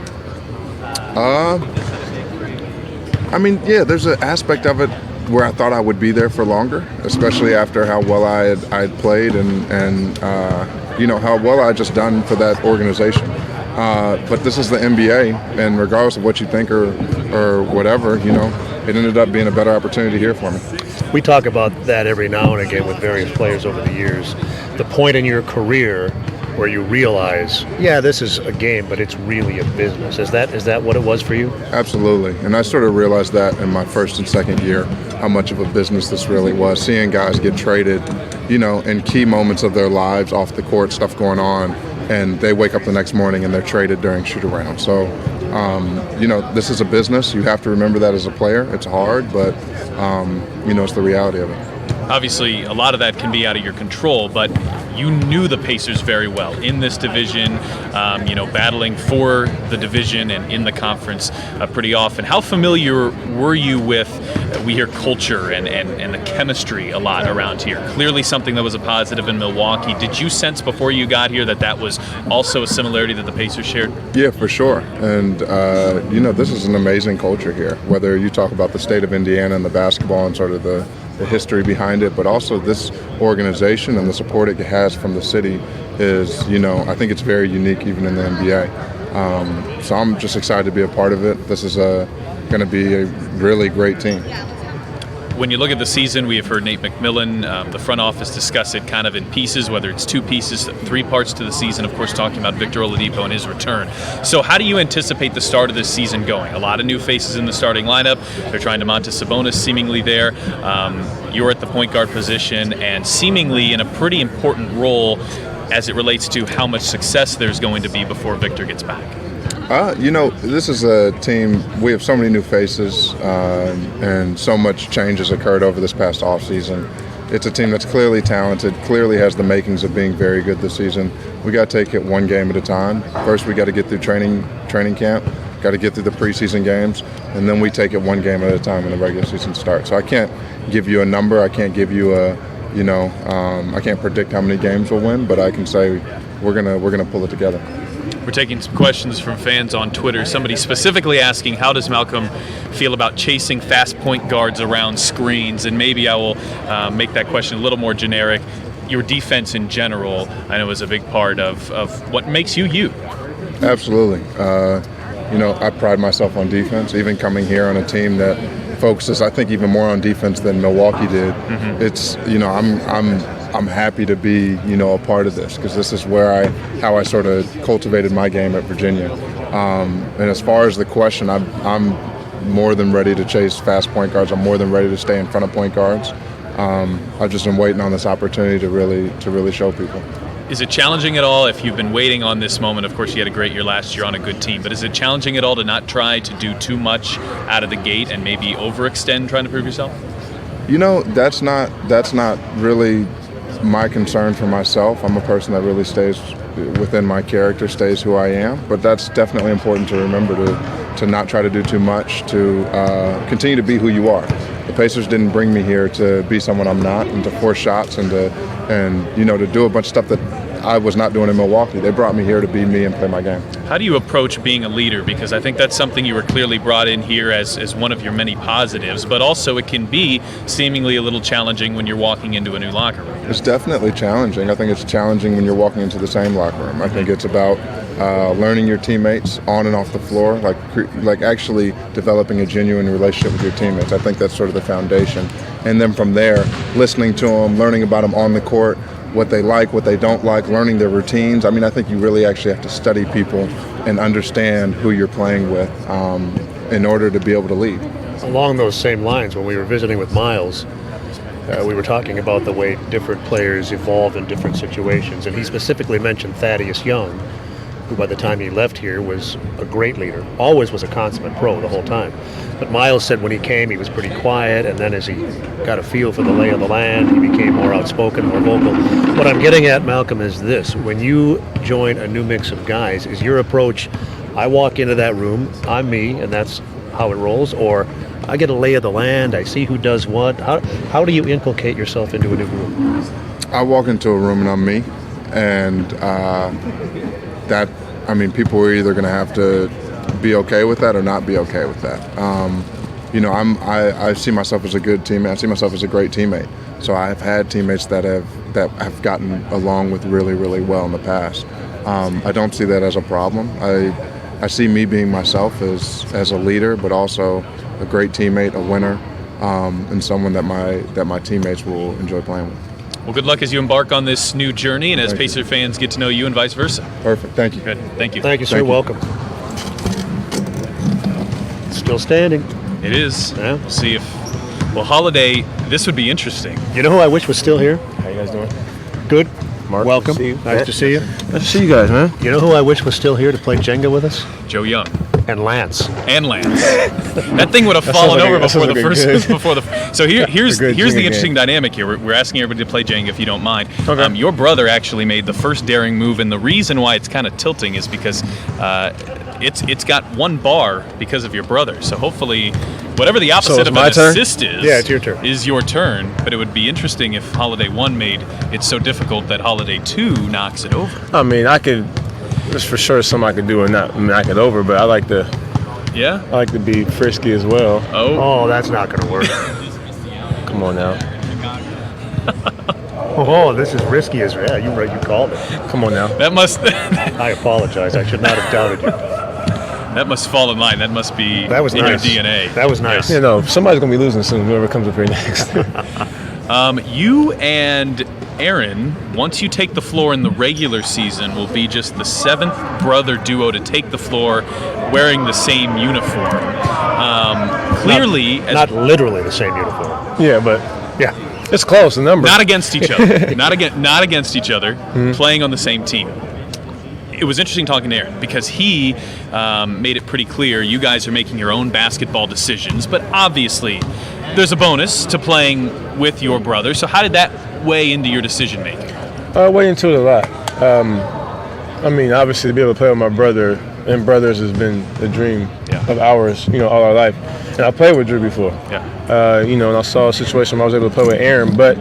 There's an aspect of it where I thought I would be there for longer, especially after how well I had played and how well I had just done for that organization. But this is the NBA, and regardless of what you think or whatever, it ended up being a better opportunity here for me. We talk about that every now and again with various players over the years. The point in your career where you realize, this is a game, but it's really a business. Is that what it was for you? Absolutely. And I sort of realized that in my first and second year, how much of a business this really was. Seeing guys get traded, in key moments of their lives, off the court, stuff going on, and they wake up the next morning and they're traded during shoot-around. So, this is a business. You have to remember that as a player. It's hard, but, it's the reality of it. Obviously, a lot of that can be out of your control, but you knew the Pacers very well in this division, battling for the division and in the conference pretty often. How familiar were you with, we hear culture and the chemistry a lot around here? Clearly something that was a positive in Milwaukee. Did you sense before you got here that was also a similarity that the Pacers shared? Yeah, for sure. And, this is an amazing culture here, whether you talk about the state of Indiana and the basketball and sort of the history behind it, but also this organization and the support it has from the city is, I think it's very unique even in the NBA. So I'm just excited to be a part of it. This is going to be a really great team. When you look at the season, we have heard Nate McMillan, the front office, discuss it kind of in pieces, whether it's 2 pieces, 3 parts to the season, of course, talking about Victor Oladipo and his return. So how do you anticipate the start of this season going? A lot of new faces in the starting lineup. They're trying to Domantas Sabonis seemingly there. You're at the point guard position and seemingly in a pretty important role as it relates to how much success there's going to be before Victor gets back. This is a team, we have so many new faces and so much change has occurred over this past offseason. It's a team that's clearly talented, clearly has the makings of being very good this season. We got to take it one game at a time. First, we got to get through training camp, got to get through the preseason games, and then we take it one game at a time when the regular season starts. So I can't give you a number, I can't give you I can't predict how many games we'll win, but I can say we're gonna pull it together. We're taking some questions from fans on Twitter. Somebody specifically asking, how does Malcolm feel about chasing fast point guards around screens? And maybe I will make that question a little more generic. Your defense in general, I know, is a big part of what makes you you. Absolutely. I pride myself on defense, even coming here on a team that focuses, I think, even more on defense than Milwaukee did. Mm-hmm. It's, I'm happy to be, a part of this because this is how I sort of cultivated my game at Virginia. And as far as the question, I'm more than ready to chase fast point guards. I'm more than ready to stay in front of point guards. I've just been waiting on this opportunity to really show people. Is it challenging at all if you've been waiting on this moment? Of course, you had a great year last year on a good team, but is it challenging at all to not try to do too much out of the gate and maybe overextend trying to prove yourself? That's not really my concern for myself. I'm a person that really stays within my character, stays who I am, but that's definitely important to remember to not try to do too much, to continue to be who you are. The Pacers didn't bring me here to be someone I'm not and to force shots and to do a bunch of stuff that I was not doing in Milwaukee. They brought me here to be me and play my game. How do you approach being a leader? Because I think that's something you were clearly brought in here as one of your many positives, but also it can be seemingly a little challenging when you're walking into a new locker room. It's definitely challenging. I think it's challenging when you're walking into the same locker room. I think it's about learning your teammates on and off the floor, like actually developing a genuine relationship with your teammates. I think that's sort of the foundation. And then from there, listening to them, learning about them on the court, what they like, what they don't like, learning their routines. I mean, I think you really actually have to study people and understand who you're playing with in order to be able to lead. Along those same lines, when we were visiting with Myles, we were talking about the way different players evolve in different situations, and he specifically mentioned Thaddeus Young, who by the time he left here was a great leader, always was a consummate pro the whole time. But Myles said when he came, he was pretty quiet, and then as he got a feel for the lay of the land, he became more outspoken, more vocal. What I'm getting at, Malcolm, is this. When you join a new mix of guys, is your approach, I walk into that room, I'm me, and that's how it rolls, or I get a lay of the land, I see who does what? How do you inculcate yourself into a new room? I walk into a room and I'm me, and people are either going to have to be okay with that or not be okay with that. I see myself as a good teammate. I see myself as a great teammate. So I've had teammates that have gotten along with really, really well in the past. I don't see that as a problem. I see me being myself as a leader, but also a great teammate, a winner, and someone that my teammates will enjoy playing with. Well, good luck as you embark on this new journey and as Pacer fans get to know you and vice versa. Perfect. Thank you. Good. Thank you. Thank you, sir. Welcome. Still standing. It is. Yeah. We'll see if... Well, Holiday, this would be interesting. You know who I wish was still here? How you guys doing? Good. Mark, welcome. Nice to see you. Nice to see you. Nice to see you guys, man. You know who I wish was still here to play Jenga with us? Joe Young. And Lance. That thing would have fallen over before the first. So here's the interesting dynamic here. We're asking everybody to play Jenga if you don't mind. Okay. Your brother actually made the first daring move, and the reason why it's kind of tilting is because it's got one bar because of your brother. So hopefully, whatever the opposite of an assist is, it's your turn. Is your turn. But it would be interesting if Holiday 1 made it so difficult that Holiday 2 knocks it over. I mean, there's for sure something I could do and not knock it over, but I like to be frisky as well. Oh, that's not going to work. Come on now. Oh, this is risky as well. You called it. Come on now. That must. I apologize. I should not have doubted you. That must fall in line. That must be that was in nice. your DNA. That was nice. You know, somebody's going to be losing soon, whoever comes up here next. You and Aaron, once you take the floor in the regular season, will be just the 7th brother duo to take the floor wearing the same uniform. Clearly, not literally the same uniform. Yeah, but yeah, it's close. The number. Not against each other. not against each other. Mm-hmm. Playing on the same team. It was interesting talking to Aaron because he made it pretty clear you guys are making your own basketball decisions, but obviously there's a bonus to playing with your brother. So how did that weigh into your decision making? Weigh into it a lot. I mean, obviously to be able to play with my brother and brothers has been a dream of ours, all our life. And I played with Drew before. Yeah. And I saw a situation where I was able to play with Aaron, but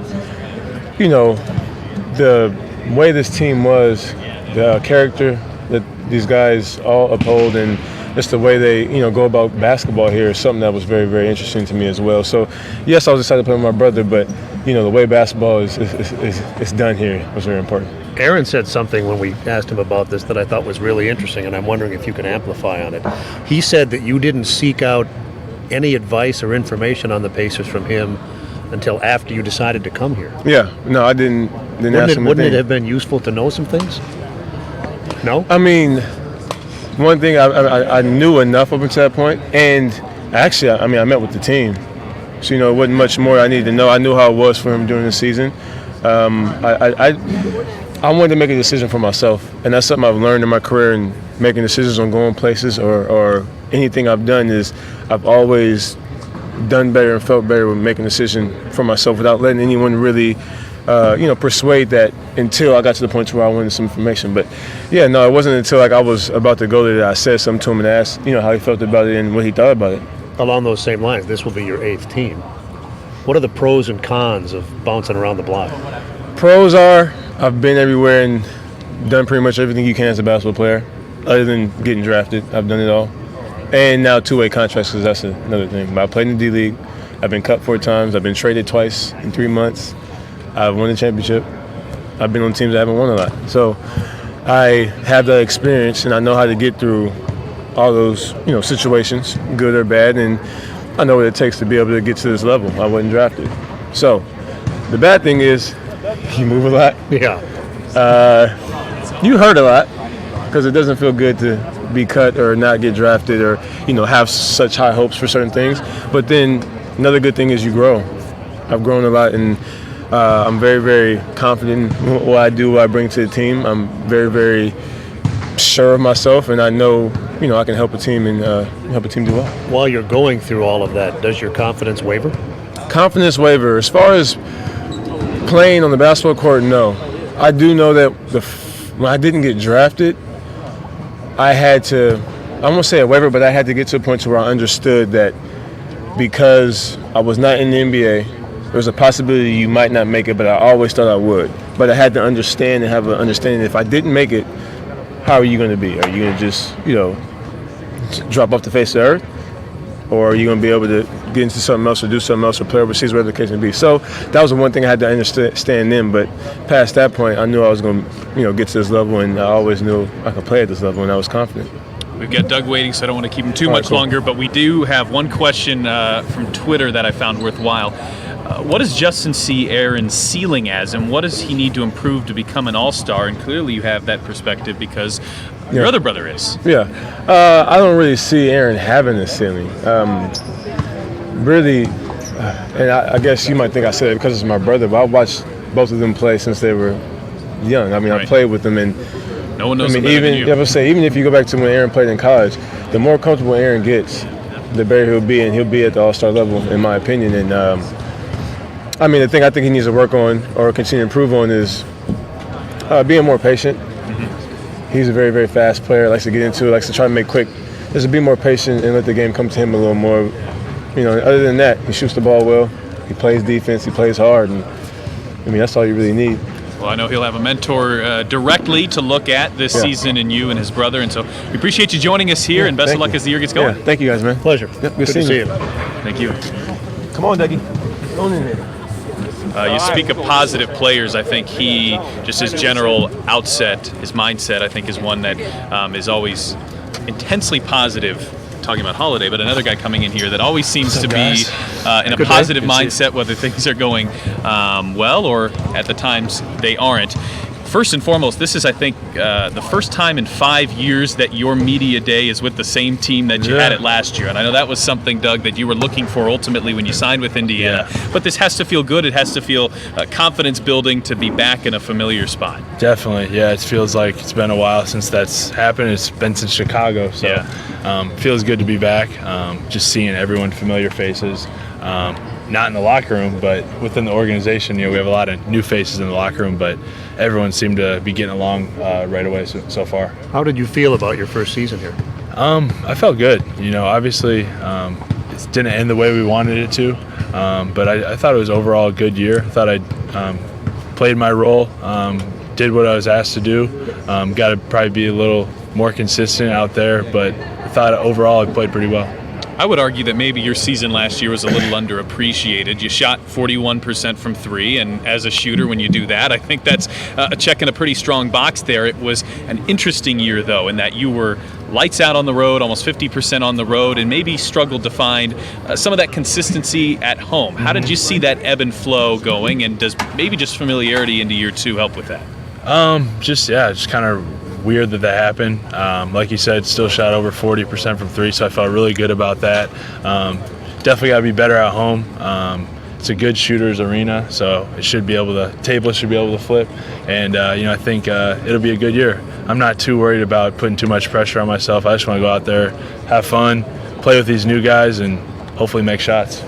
the way this team was, the character that these guys all uphold, and just the way they, go about basketball here is something that was very, very interesting to me as well. So, yes, I was excited to play with my brother, but, the way basketball is done here was very important. Aaron said something when we asked him about this that I thought was really interesting, and I'm wondering if you can amplify on it. He said that you didn't seek out any advice or information on the Pacers from him until after you decided to come here. Yeah, no, I didn't ask him. Wouldn't it have been useful to know some things? No? I mean, one thing I knew enough up until that point, and actually, I met with the team. So, it wasn't much more I needed to know. I knew how it was for him during the season. I wanted to make a decision for myself, and that's something I've learned in my career, and making decisions on going places or anything I've done is I've always done better and felt better with making a decision for myself without letting anyone really persuade that until I got to the point where I wanted some information. But yeah, no, it wasn't until I was about to go there that I said something to him and asked, how he felt about it and what he thought about it. Along those same lines, this will be your 8th team. What are the pros and cons of bouncing around the block? Pros are I've been everywhere and done pretty much everything you can as a basketball player, other than getting drafted. I've done it all. And now 2-way contracts, because that's another thing. But I played in the D-League. I've been cut 4 times. I've been traded twice in 3 months. I've won the championship. I've been on teams that haven't won a lot. So I have that experience, and I know how to get through all those, situations, good or bad, and I know what it takes to be able to get to this level. I wasn't drafted. So the bad thing is you move a lot. Yeah. You hurt a lot because it doesn't feel good to be cut or not get drafted or, have such high hopes for certain things. But then another good thing is you grow. I've grown a lot, and I'm very, very confident in what I do, what I bring to the team. I'm very, very sure of myself, and I know, I can help a team and help a team do well. While you're going through all of that, does your confidence waver? Confidence waver. As far as playing on the basketball court, no. I do know that when I didn't get drafted, I had to, I won't say a waiver, but I had to get to a point where I understood that because I was not in the NBA, there was a possibility you might not make it, but I always thought I would. But I had to understand and have an understanding if I didn't make it, how are you going to be? Are you going to just, drop off the face of the earth? Or are you going to be able to get into something else or do something else or play overseas, whatever the case may be? So that was the one thing I had to understand then. But past that point, I knew I was going to, get to this level, and I always knew I could play at this level, and I was confident. We've got Doug waiting, so I don't want to keep him too much longer, but we do have one question from Twitter that I found worthwhile. What does Justin see Aaron's ceiling as, and what does he need to improve to become an all-star? And clearly you have that perspective because your other brother is. Yeah. I don't really see Aaron having a ceiling. Really, and I guess you might think I said it because it's my brother, but I watched both of them play since they were young. I mean, I played with them, and No one knows I mean, him better than even you. I would say, even if you go back to when Aaron played in college, the more comfortable Aaron gets, the better he'll be, and he'll be at the All-Star level, in my opinion. And I mean, the thing I think he needs to work on or continue to improve on is being more patient. He's a very, very fast player. Likes to get into it. Likes to try to make quick. Just to be more patient and let the game come to him a little more. You know, other than that, he shoots the ball well. He plays defense. He plays hard, and I mean, that's all you really need. Well, I know he'll have a mentor directly to look at this season in you and his brother, and so we appreciate you joining us here, and best of luck as the year gets going. Yeah, thank you guys, man. Pleasure. Yep, Good to see you. Thank you. Come on, Dougie. Go in there. You speak of positive players. I think he, just his general outset, his mindset, I think is one that is always intensely positive. Talking about Holiday, but another guy coming in here that always seems to be in a positive mindset, whether things are going well or at the times they aren't. First and foremost, this is, I think, the first time in 5 years that your media day is with the same team that you had it last year. And I know that was something, Doug, that you were looking for ultimately when you signed with Indiana. But this has to feel good. It has to feel confidence building to be back in a familiar spot. Definitely, yeah. It feels like it's been a while since that's happened. It's been since Chicago, so feels good to be back. Just seeing everyone, familiar faces. Not in the locker room, but within the organization. You know, we have a lot of new faces in the locker room, but everyone seemed to be getting along right away so far. How did you feel about your first season here? I felt good. You know, obviously it didn't end the way we wanted it to, but I thought it was overall a good year. I thought I played my role, did what I was asked to do. Got to probably be a little more consistent out there, but I thought overall I played pretty well. I would argue that maybe your season last year was a little underappreciated. You shot 41% from three, and as a shooter, when you do that, I think that's checking a pretty strong box there. It was an interesting year, though, in that you were lights out on the road, almost 50% on the road, and maybe struggled to find some of that consistency at home. How did you see that ebb and flow going, and does maybe just familiarity into year two help with that? Just kind of weird that happened. Like you said, still shot over 40% from three, so I felt really good about that. Definitely got to be better at home. It's a good shooter's arena, so it should be able to, table should be able to flip, and I think it'll be a good year. I'm not too worried about putting too much pressure on myself. I just want to go out there, have fun, play with these new guys, and hopefully make shots.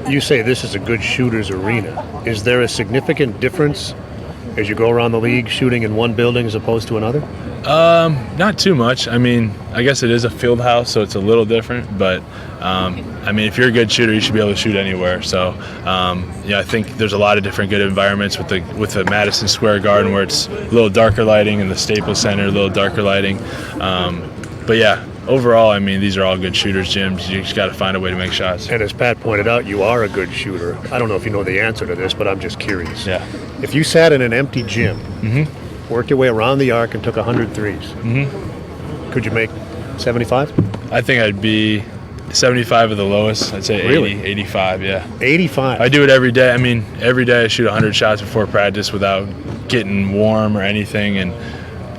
You say this is a good shooter's arena. Is there a significant difference as you go around the league shooting in one building as opposed to another? Not too much. I mean, I guess it is a field house, so it's a little different. But I mean, if you're a good shooter, you should be able to shoot anywhere. So, I think there's a lot of different good environments with the Madison Square Garden, where it's a little darker lighting, and the Staples Center a little darker lighting. But yeah, overall, I mean, these are all good shooters' gyms. You just got to find a way to make shots. And as Pat pointed out, you are a good shooter. I don't know if you know the answer to this, but I'm just curious. Yeah. If you sat in an empty gym, worked your way around the arc and took 100 threes, could you make 75? I think I'd be 75 at the lowest. I'd say 80, 85, yeah. 85? I do it every day. I mean, every day I shoot 100 shots before practice without getting warm or anything, and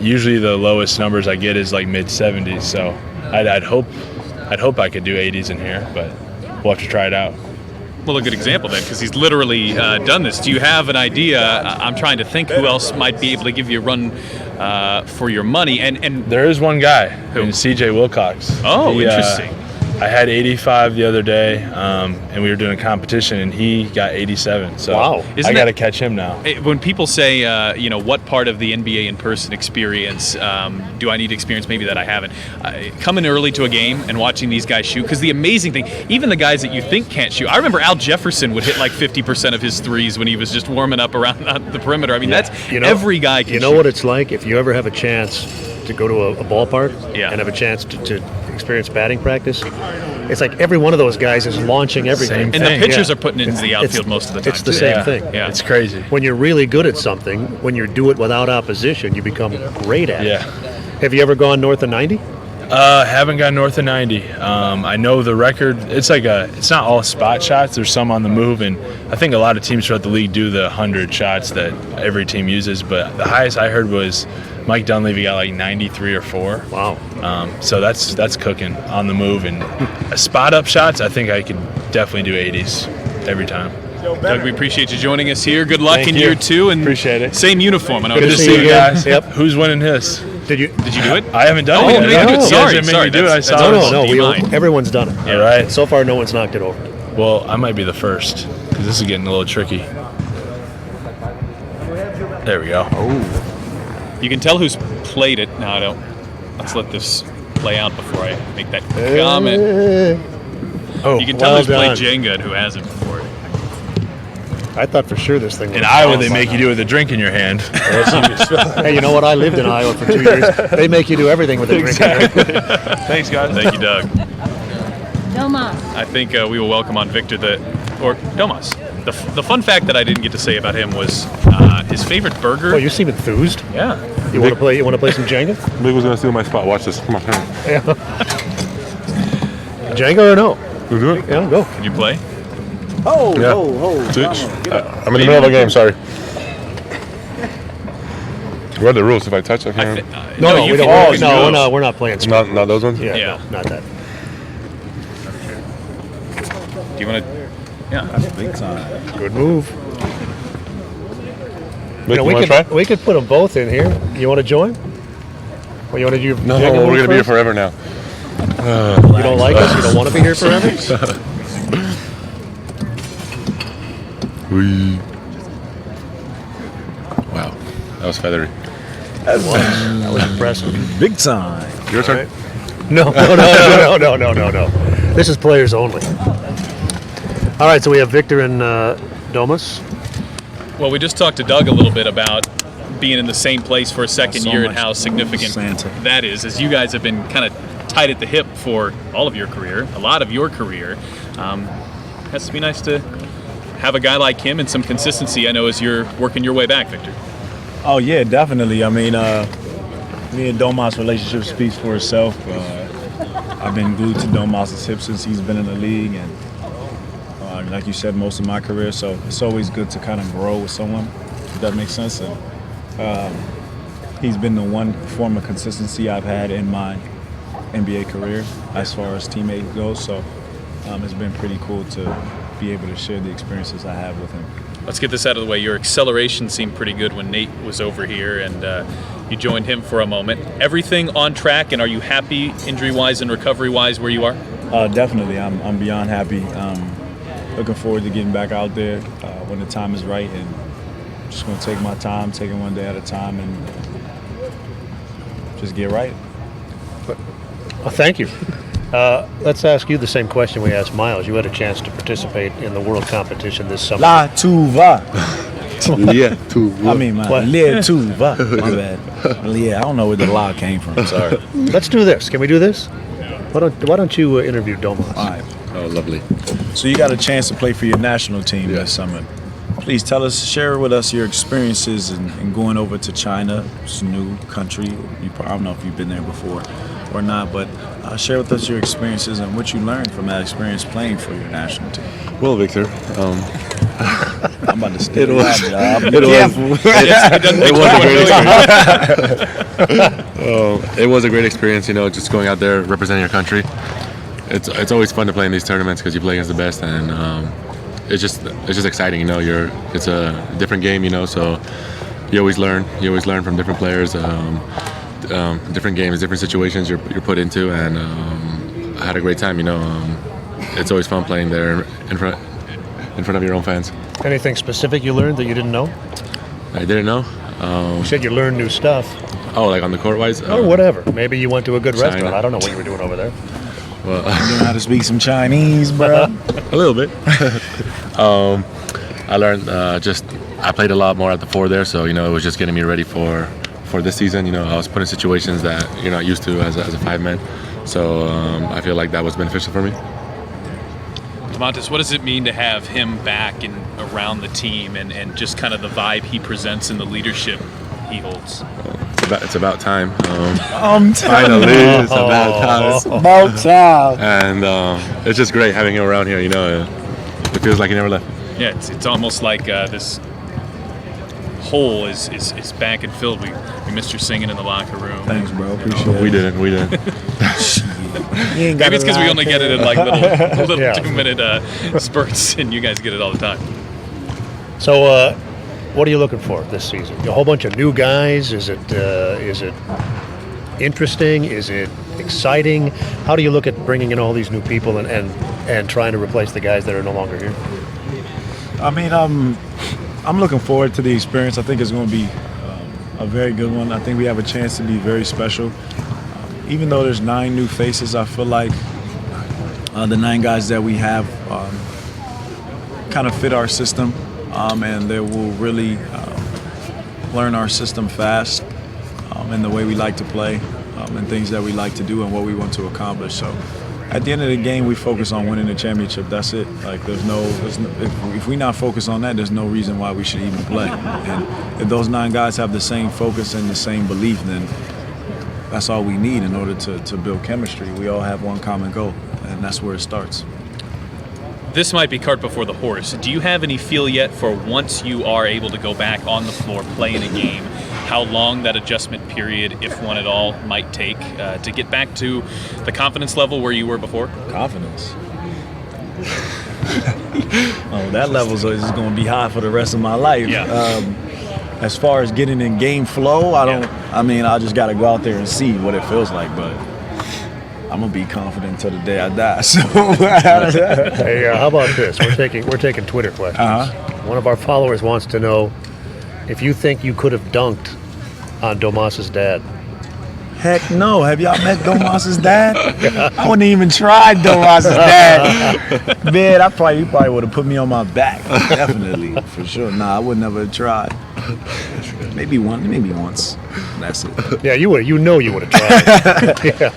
usually the lowest numbers I get is like mid-70s, so I'd hope I could do 80s in here, but we'll have to try it out. Well, a good example then, because he's literally done this. Do you have an idea? I'm trying to think who else might be able to give you a run for your money. And there is one guy, and C.J. Wilcox. Oh, interesting. I had 85 the other day, and we were doing a competition, and he got 87. So wow. I got to catch him now. When people say, what part of the NBA in-person experience do I need to experience, maybe that I haven't, coming early to a game and watching these guys shoot, because the amazing thing, even the guys that you think can't shoot, I remember Al Jefferson would hit like 50% of his threes when he was just warming up around the perimeter. I mean, that's every guy can shoot. You know what it's like if you ever have a chance to go to a ballpark and have a chance to experience batting practice? It's like every one of those guys is launching everything. And the pitchers are putting it into the outfield most of the time. It's the same thing. Yeah. It's crazy. When you're really good at something, when you do it without opposition, you become great at it. Have you ever gone north of 90? Haven't gone north of 90. I know the record. It's not all spot shots. There's some on the move, and I think a lot of teams throughout the league do the 100 shots that every team uses. But the highest I heard was Mike Dunleavy got like 93 or 4. Wow. So that's cooking on the move. And spot up shots, I think I could definitely do 80s every time. Doug, we appreciate you joining us here. Good luck Thank in you. year 2. And Appreciate it. Same uniform. I know Good to this see is- you guys. Yep. Who's winning his? Did you Did you do it? I haven't done Oh, it you yet. didn't do it. You guys Sorry, didn't make sorry. me do it. I That's- saw that's it. No, Do you mind? everyone's done it. All right. So far, no one's knocked it over. Well, I might be the first because this is getting a little tricky. There we go. You can tell who's played it. No, I don't. Let's let this play out before I make that comment. Oh, You can tell well who's played done. Jenga and who hasn't before. I thought for sure this thing was In Iowa, they make you do it with a drink in your hand. Hey, you know what? I lived in Iowa for 2 years. They make you do everything with a drink. Thanks, guys. Thank you, Doug. Domas. I think we will welcome on Victor or Domas. The fun fact that I didn't get to say about him was his favorite burger. Oh, you seem enthused. Yeah. You want to play? You want to play some Jenga? Big was gonna steal my spot. Watch this. Come on. Yeah. Jenga or no? You do it? Yeah, go. Can you play? Oh, Yeah. I'm in the middle of a game. Sorry. What are the rules? If I touch, I can't. No, you we can- don't. you can No, do no, those. we're not playing. Not those ones. Yeah, Yeah. no, not that. Do you want to? Yeah. Big time. Good move. Vic, we you want could to try? we could put them both in here. You want to join? Or you want to do? No, Jenga we're move gonna be here first? forever now. You don't like us? You don't want to be here forever? Wow, that was feathery. That was impressive. Big time. Your turn. No. This is players only. All right, so we have Victor and Domas. Well, we just talked to Doug a little bit about being in the same place for a second So year and much how significant Santa. that is, as you guys have been kind of tied at the hip for all of your career, a lot of your career. Has to be nice to have a guy like him and some consistency, I know, as you're working your way back, Victor. Oh yeah, definitely. I mean, me and Domas' relationship speaks for itself. I've been glued to Domas' hip since he's been in the league, and like you said, most of my career. So it's always good to kind of grow with someone, if that makes sense. And he's been the one form of consistency I've had in my NBA career as far as teammate goes. So it's been pretty cool to be able to share the experiences I have with him. Let's get this out of the way. Your acceleration seemed pretty good when Nate was over here, and you joined him for a moment. Everything on track, and are you happy injury-wise and recovery-wise where you are? Definitely. I'm beyond happy. Looking forward to getting back out there when the time is right, and just going to take my time, take it one day at a time, and just get right. Well, thank you. Let's ask you the same question we asked Myles. You had a chance to participate in the world competition this summer. La tuva. Yeah, too. I mean, my What? la tuva. My bad. Yeah, I don't know where the la came from. Sorry. Let's do this. Can we do this? Why don't you interview Domas? All right. Oh, lovely. So you got a chance to play for your national team this summer. Please share with us your experiences in going over to China. It's a new country. I don't know if you've been there before or not, but share with us your experiences and what you learned from that experience playing for your national team. Well, Victor, I'm about to steal my job. it was a great experience. You know, just going out there representing your country. It's always fun to play in these tournaments because you play against the best, and it's just exciting. You know, it's a different game. You know, so you always learn. You always learn from different players, different games, different situations you're put into, and I had a great time. You know, it's always fun playing there in front of your own fans. Anything specific you learned that you didn't know? I didn't know. You said you learned new stuff. Oh, like on the court wise? Or whatever. Maybe you went to a good China. restaurant. I don't know what you were doing over there. Well, You know how to speak some Chinese, bro? a little bit. I learned I played a lot more at the 4 there, so you know it was just getting me ready for this season. You know, I was put in situations that you're not used to as a 5-man, so I feel like that was beneficial for me. Domantas, what does it mean to have him back and around the team and just kind of the vibe he presents and the leadership he holds? It's about time. Finally, it's about time. About time. And it's just great having him around here. You know, it feels like he never left. Yeah, it's almost like this hole is back and filled. We missed your singing in the locker room. Thanks, bro. Appreciate it. We didn't. You ain't got Maybe it's because we only get it in like little Yeah. 2-minute spurts, and you guys get it all the time. So, what are you looking for this season? A whole bunch of new guys? Is it interesting? Is it exciting? How do you look at bringing in all these new people and trying to replace the guys that are no longer here? I mean, I'm looking forward to the experience. I think it's going to be a very good one. I think we have a chance to be very special. Even though there's 9 new faces, I feel like the 9 guys that we have kind of fit our system, and they will really learn our system fast and the way we like to play and things that we like to do and what we want to accomplish. So at the end of the game, we focus on winning the championship. That's it. Like if we not focus on that, there's no reason why we should even play. And if those 9 guys have the same focus and the same belief, then that's all we need in order to build chemistry. We all have one common goal, and that's where it starts. This might be cart before the horse. Do you have any feel yet for once you are able to go back on the floor, play in a game, how long that adjustment period, if one at all, might take to get back to the confidence level where you were before? Confidence? Oh, that level is going to be high for the rest of my life. Yeah. As far as getting in game flow, I just got to go out there and see what it feels like, but I'm gonna be confident till the day I die. So, hey, how about this? We're taking Twitter questions. One of our followers wants to know if you think you could have dunked on Domas's dad. Heck no. Have y'all met Domas's dad? I wouldn't even try Domas's dad. Man, he probably would have put me on my back. Definitely, for sure. Nah, I would never have tried. Maybe once. That's it. Yeah, you would. You would have tried. Yeah.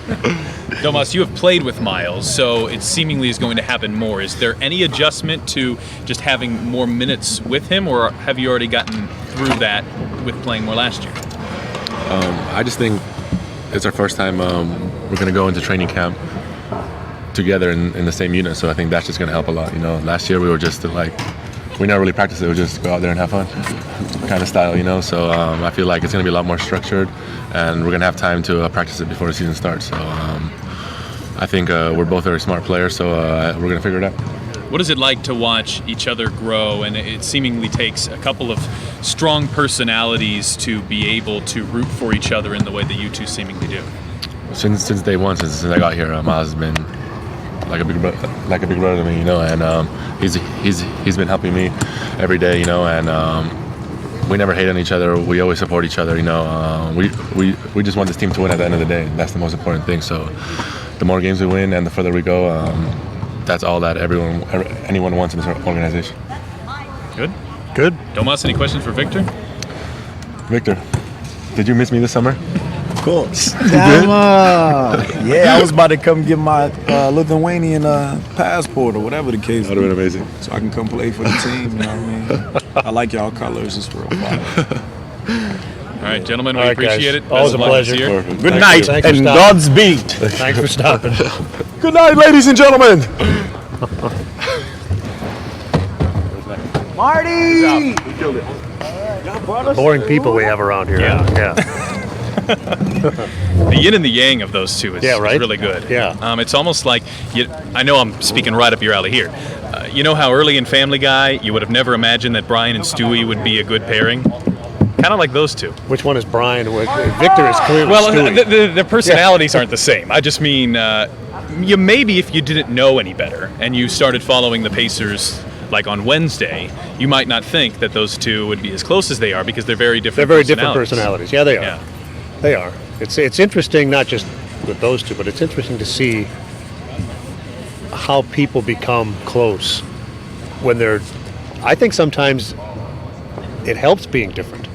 Domas, you have played with Myles, so it seemingly is going to happen more. Is there any adjustment to just having more minutes with him, or have you already gotten through that with playing more last year? I just think it's our first time we're going to go into training camp together in the same unit, so I think that's just going to help a lot. Last year we were just we never really practiced it. We just go out there and have fun kind of style, So I feel like it's going to be a lot more structured, and we're going to have time to practice it before the season starts. So I think we're both very smart players, so we're going to figure it out. What is it like to watch each other grow? And it seemingly takes a couple of strong personalities to be able to root for each other in the way that you two seemingly do. Since day one, since I got here, Myles has been like a big brother to me, and he's been helping me every day, and we never hate on each other. We always support each other, we just want this team to win at the end of the day. That's the most important thing. So the more games we win and the further we go, that's all that anyone wants in this organization. Good. Domas, any questions for Victor? Victor, did you miss me this summer? Of course. Yeah, I was about to come get my Lithuanian passport or whatever the case. That would have been amazing. So I can come play for the team, what I mean? I like y'all colors, it's real fun. All right, gentlemen, we appreciate it. Always a pleasure. Good night, and Godspeed. Thanks for stopping. Good night, ladies and gentlemen. Marty! Boring people we have around here. Yeah. The yin and the yang of those two is really good. Yeah. It's almost like, I know I'm speaking right up your alley here. You know how early in Family Guy you would have never imagined that Brian and Stewie would be a good pairing? Kind of like those two. Which one is Brian? Victor is clearly Stewie. Their personalities aren't the same. I just mean, maybe if you didn't know any better and you started following the Pacers like on Wednesday, you might not think that those two would be as close as they are because they're very different different personalities. Yeah, they are. Yeah. They are. It's interesting, not just with those two, but it's interesting to see how people become close when they're. I think sometimes it helps being different.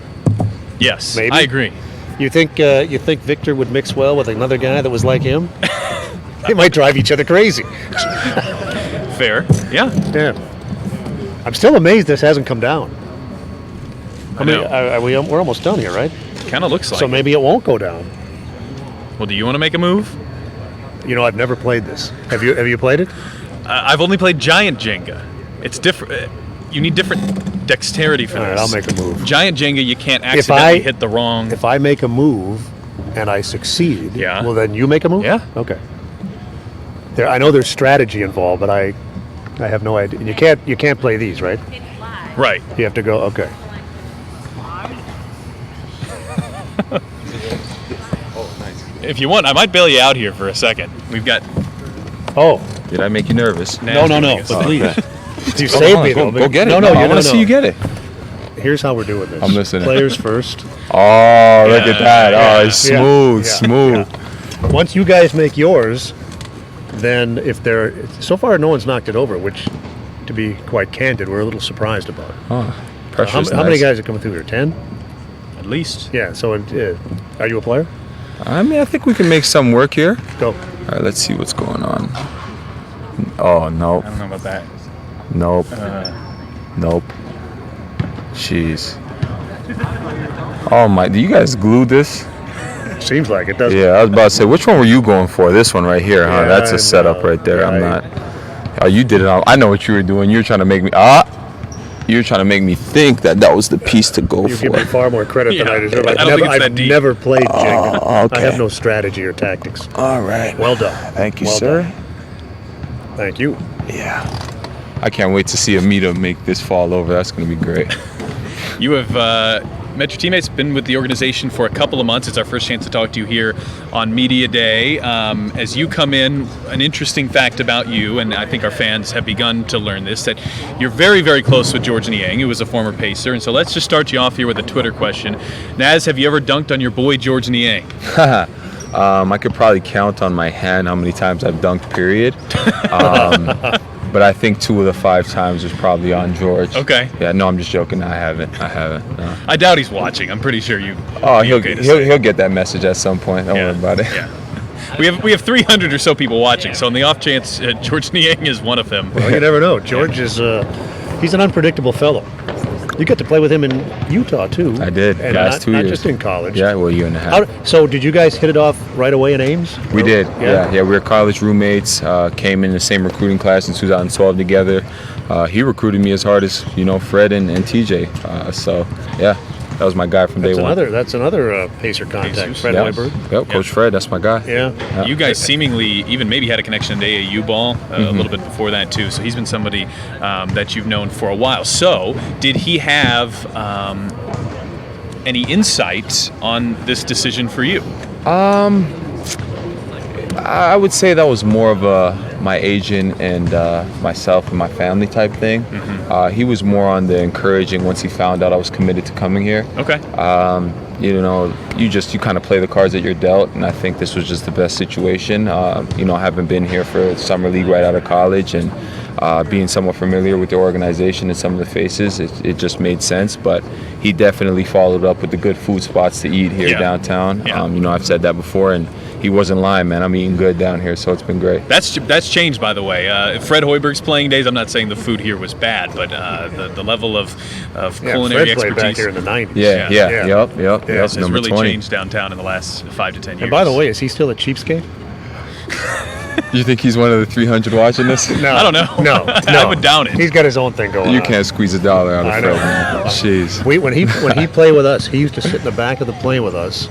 Yes, maybe. I agree. You think Victor would mix well with another guy that was like him? They might drive each other crazy. Fair. Yeah. I'm still amazed this hasn't come down. We're almost done here, right? Kind of looks like. So maybe it won't go down. Well, do you want to make a move? I've never played this. Have you played it? I've only played Giant Jenga. It's different. You need different dexterity for this. All right, I'll make a move. Giant Jenga, you can't accidentally hit the wrong. If I make a move and I succeed, well, then you make a move? Yeah. Okay. I know there's strategy involved, but I have no idea. You can't play these, right? Right. You have to go, okay. If you want, I might bail you out here for a second. We've got. Oh. Did I make you nervous? No. But please. You Go saved on, me, go- though. go get it. No, No, I you're wanna see you get it. Here's how we're doing this. I'm listening. Players first. Oh, look at that. Yeah, Oh, it's smooth, yeah, smooth. yeah. Once you guys make yours, then if they're so far no one's knocked it over, which, to be quite candid, we're a little surprised about. Oh, pressure's how many nice. guys are coming through here? 10? At least. Yeah. So, are you a player? I mean, I think we can make some work here. Go. All right, let's see what's going on. Oh, nope. I don't know about that. Nope. Nope. Jeez. Oh my, do you guys glue this? Seems like it, doesn't it? Yeah, I was about to say, which one were you going for? This one right here, huh? Yeah, That's a setup right there. yeah, I'm not. Oh, you did it all. I know what you were doing. You were trying to make me, you were trying to make me think that was the piece to go You for. give me far more credit than I deserve. I don't think it's that I've deep. never played Jenga. okay. I have no strategy or tactics. All right. Well done. Thank you, Well sir. done. Thank you. Yeah. I can't wait to see Amita make this fall over. That's going to be great. You have met your teammates, been with the organization for a couple of months. It's our first chance to talk to you here on Media Day. As you come in, an interesting fact about you, and I think our fans have begun to learn this, that you're very, very close with George Niang, who was a former Pacer. And so let's just start you off here with a Twitter question. Naz, have you ever dunked on your boy George Niang? I could probably count on my hand how many times I've dunked, period. But I think 2 of the 5 times was probably on George. Okay. Yeah, no, I'm just joking. I haven't. No. I doubt he's watching. I'm pretty sure you. Oh, be okay to he'll say. get that message at some point. Don't worry about it. Yeah. We have 300 or so people watching, so on the off chance George Niang is one of them. Well, you never know. George is he's an unpredictable fellow. You got to play with him in Utah too. I did. And last not, 2 not years. just in college. Yeah, well, a year and a half. So did you guys hit it off right away in Ames? We did. Yeah. We were college roommates. Came in the same recruiting class in 2012 together. He recruited me as hard as Fred and TJ. So yeah, that was my guy from day one. That's another Pacer contact, Fred Hoiberg. Yep, Coach Fred, that's my guy. Yeah. You guys seemingly even maybe had a connection to AAU ball a little bit before that too. So he's been somebody that you've known for a while. So did he have any insight on this decision for you? I would say that was more of my agent and myself and my family type thing. He was more on the encouraging once he found out I was committed to coming here. Okay. You kind of play the cards that you're dealt, and I think this was just the best situation. Having been here for summer league right out of college and being somewhat familiar with the organization and some of the faces, it just made sense. But he definitely followed up with the good food spots to eat here downtown. Yeah. I've said that before, and he wasn't lying, man. I'm eating good down here, so it's been great. That's changed, by the way. Fred Hoiberg's playing days, I'm not saying the food here was bad, but the level of culinary Fred played expertise back here in the 90s. Yep. has Number really 20. changed downtown in the last 5 to 10 years. And by the way, is he still a cheapskate? You think he's one of the 300 watching this? No. I don't know. No. I would doubt it. He's got his own thing going on. You can't squeeze $1 out of I Fred, know. man. Jeez. When he played with us, he used to sit in the back of the plane with us,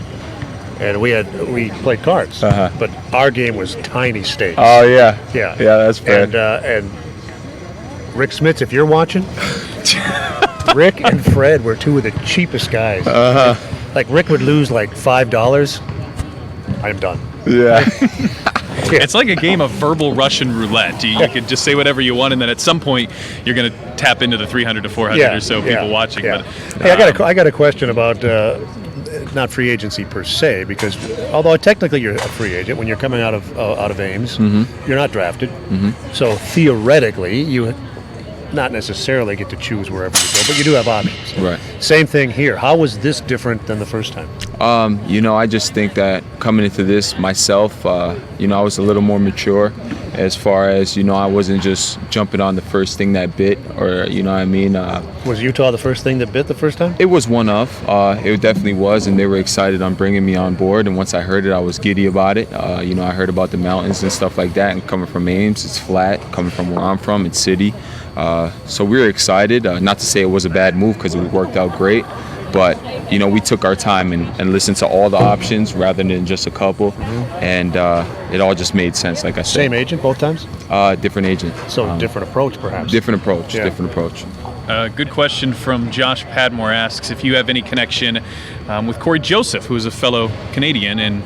and we played cards. But our game was tiny stakes. Oh yeah. Yeah. Yeah, that's fair. And Rick Smits, if you're watching, Rick and Fred were 2 of the cheapest guys. Like Rick would lose like $5. I'm done. Yeah. It's like a game of verbal Russian roulette. You could just say whatever you want, and then at some point you're going to tap into the 300 to 400 or so people watching. Yeah. But Hey, I got a question about not free agency per se, because although technically you're a free agent when you're coming out of Ames, you're not drafted. So theoretically, you not necessarily get to choose wherever you go, but you do have options. Right. Same thing here. How was this different than the first time? I just think that coming into this myself, I was a little more mature as far as, I wasn't just jumping on the first thing that bit, or, Was Utah the first thing that bit the first time? It was one of. It definitely was, and they were excited on bringing me on board. And once I heard it, I was giddy about it. I heard about the mountains and stuff like that. And coming from Ames, it's flat. Coming from where I'm from, it's city. So we were excited. Not to say it was a bad move, because it worked out great. But, we took our time and listened to all the options rather than just a couple. And it all just made sense, like I said. Same agent both times? Different agent. So different approach, perhaps. Different approach. Yeah. Different approach. Good question from Josh Padmore asks if you have any connection with Corey Joseph, who is a fellow Canadian and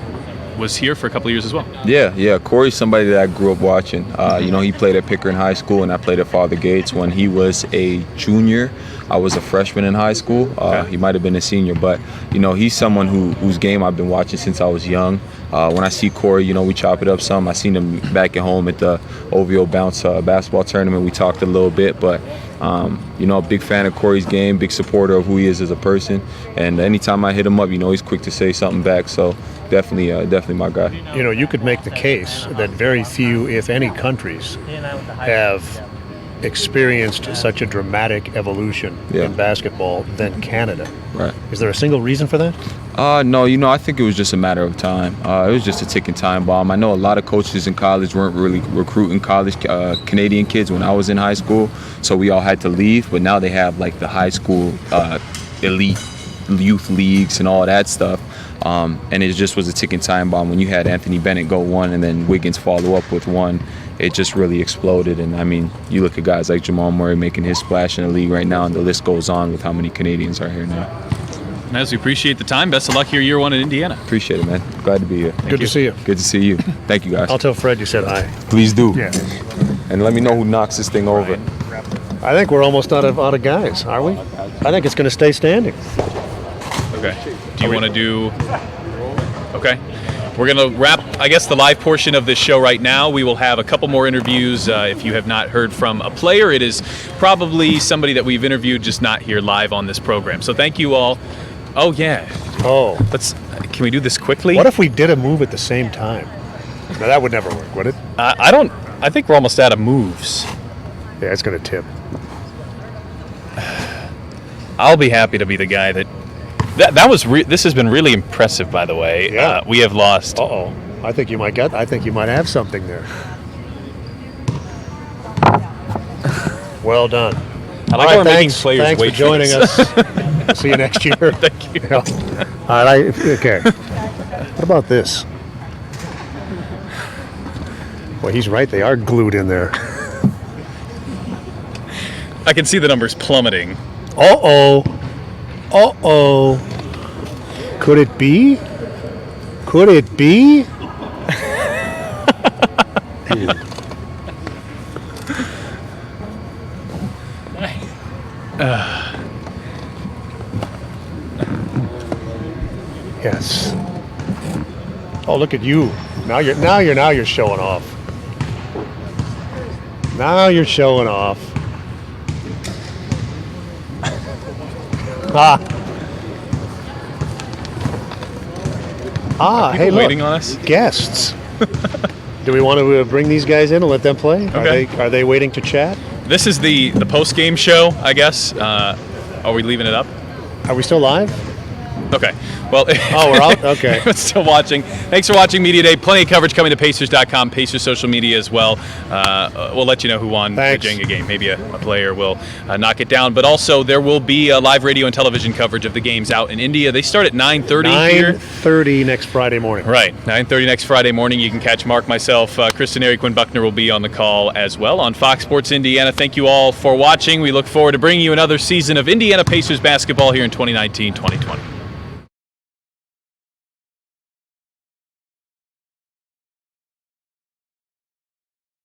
was here for a couple of years as well. Yeah. Corey's somebody that I grew up watching. He played at Pickering High School, and I played at Father Gates when he was a junior. I was a freshman in high school. He might have been a senior, but he's someone whose game I've been watching since I was young. When I see Corey, we chop it up some. I seen him back at home at the OVO Bounce basketball tournament. We talked a little bit, but a big fan of Corey's game, big supporter of who he is as a person. And anytime I hit him up, he's quick to say something back. So definitely my guy. You could make the case that very few, if any, countries have experienced such a dramatic evolution in basketball than Canada. Right. Is there a single reason for that? No, I think it was just a matter of time. It was just a ticking time bomb. I know a lot of coaches in college weren't really recruiting college Canadian kids when I was in high school, so we all had to leave. But now they have like the high school elite youth leagues and all that stuff. And it just was a ticking time bomb. When you had Anthony Bennett go one and then Wiggins follow up with one, it just really exploded. And I mean, you look at guys like Jamal Murray making his splash in the league right now, and the list goes on with how many Canadians are here now. As we appreciate the time, best of luck here year one in Indiana. Appreciate it, man. Glad to be here. Good to see you. Good to see you. Thank you, guys. I'll tell Fred you said hi. Please do. Yeah. And let me know who knocks this thing over. I think we're almost out of guys, are we? I think it's going to stay standing. Okay. Do you want to do... Okay. We're going to wrap, I guess, the live portion of this show right now. We will have a couple more interviews. If you have not heard from a player, it is probably somebody that we've interviewed, just not here live on this program. So thank you all. Oh, yeah. Oh. Can we do this quickly? What if we did a move at the same time? Now, that would never work, would it? I think we're almost out of moves. Yeah, it's going to tip. I'll be happy to be the guy that this has been really impressive, by the way. Yeah. We have lost. Uh-oh. I think you might have something there. Well done. I like how we're making players thanks wait for joining for this. us. See you next year. Thank you. All right. Okay. What about this? Well, he's right. They are glued in there. I can see the numbers plummeting. Uh-oh. Could it be? Yes. Oh, look at you. Now you're showing off. Now you're showing off. Hey, look. Waiting on us? Guests. Do we want to bring these guys in and let them play? Okay. Are they waiting to chat? This is the post-game show, I guess. Are we leaving it up? Are we still live? Okay. Well, we're out? Okay. Still watching. Thanks for watching Media Day. Plenty of coverage coming to Pacers.com, Pacers social media as well. We'll let you know who won the Jenga game. Maybe a player will knock it down. But also, there will be live radio and television coverage of the games out in India. They start at 9:30 here. 9:30 next Friday morning. Right. 9:30 next Friday morning. You can catch Mark, myself, Kristen, Quinn Buckner will be on the call as well on Fox Sports Indiana. Thank you all for watching. We look forward to bringing you another season of Indiana Pacers basketball here in 2019-2020.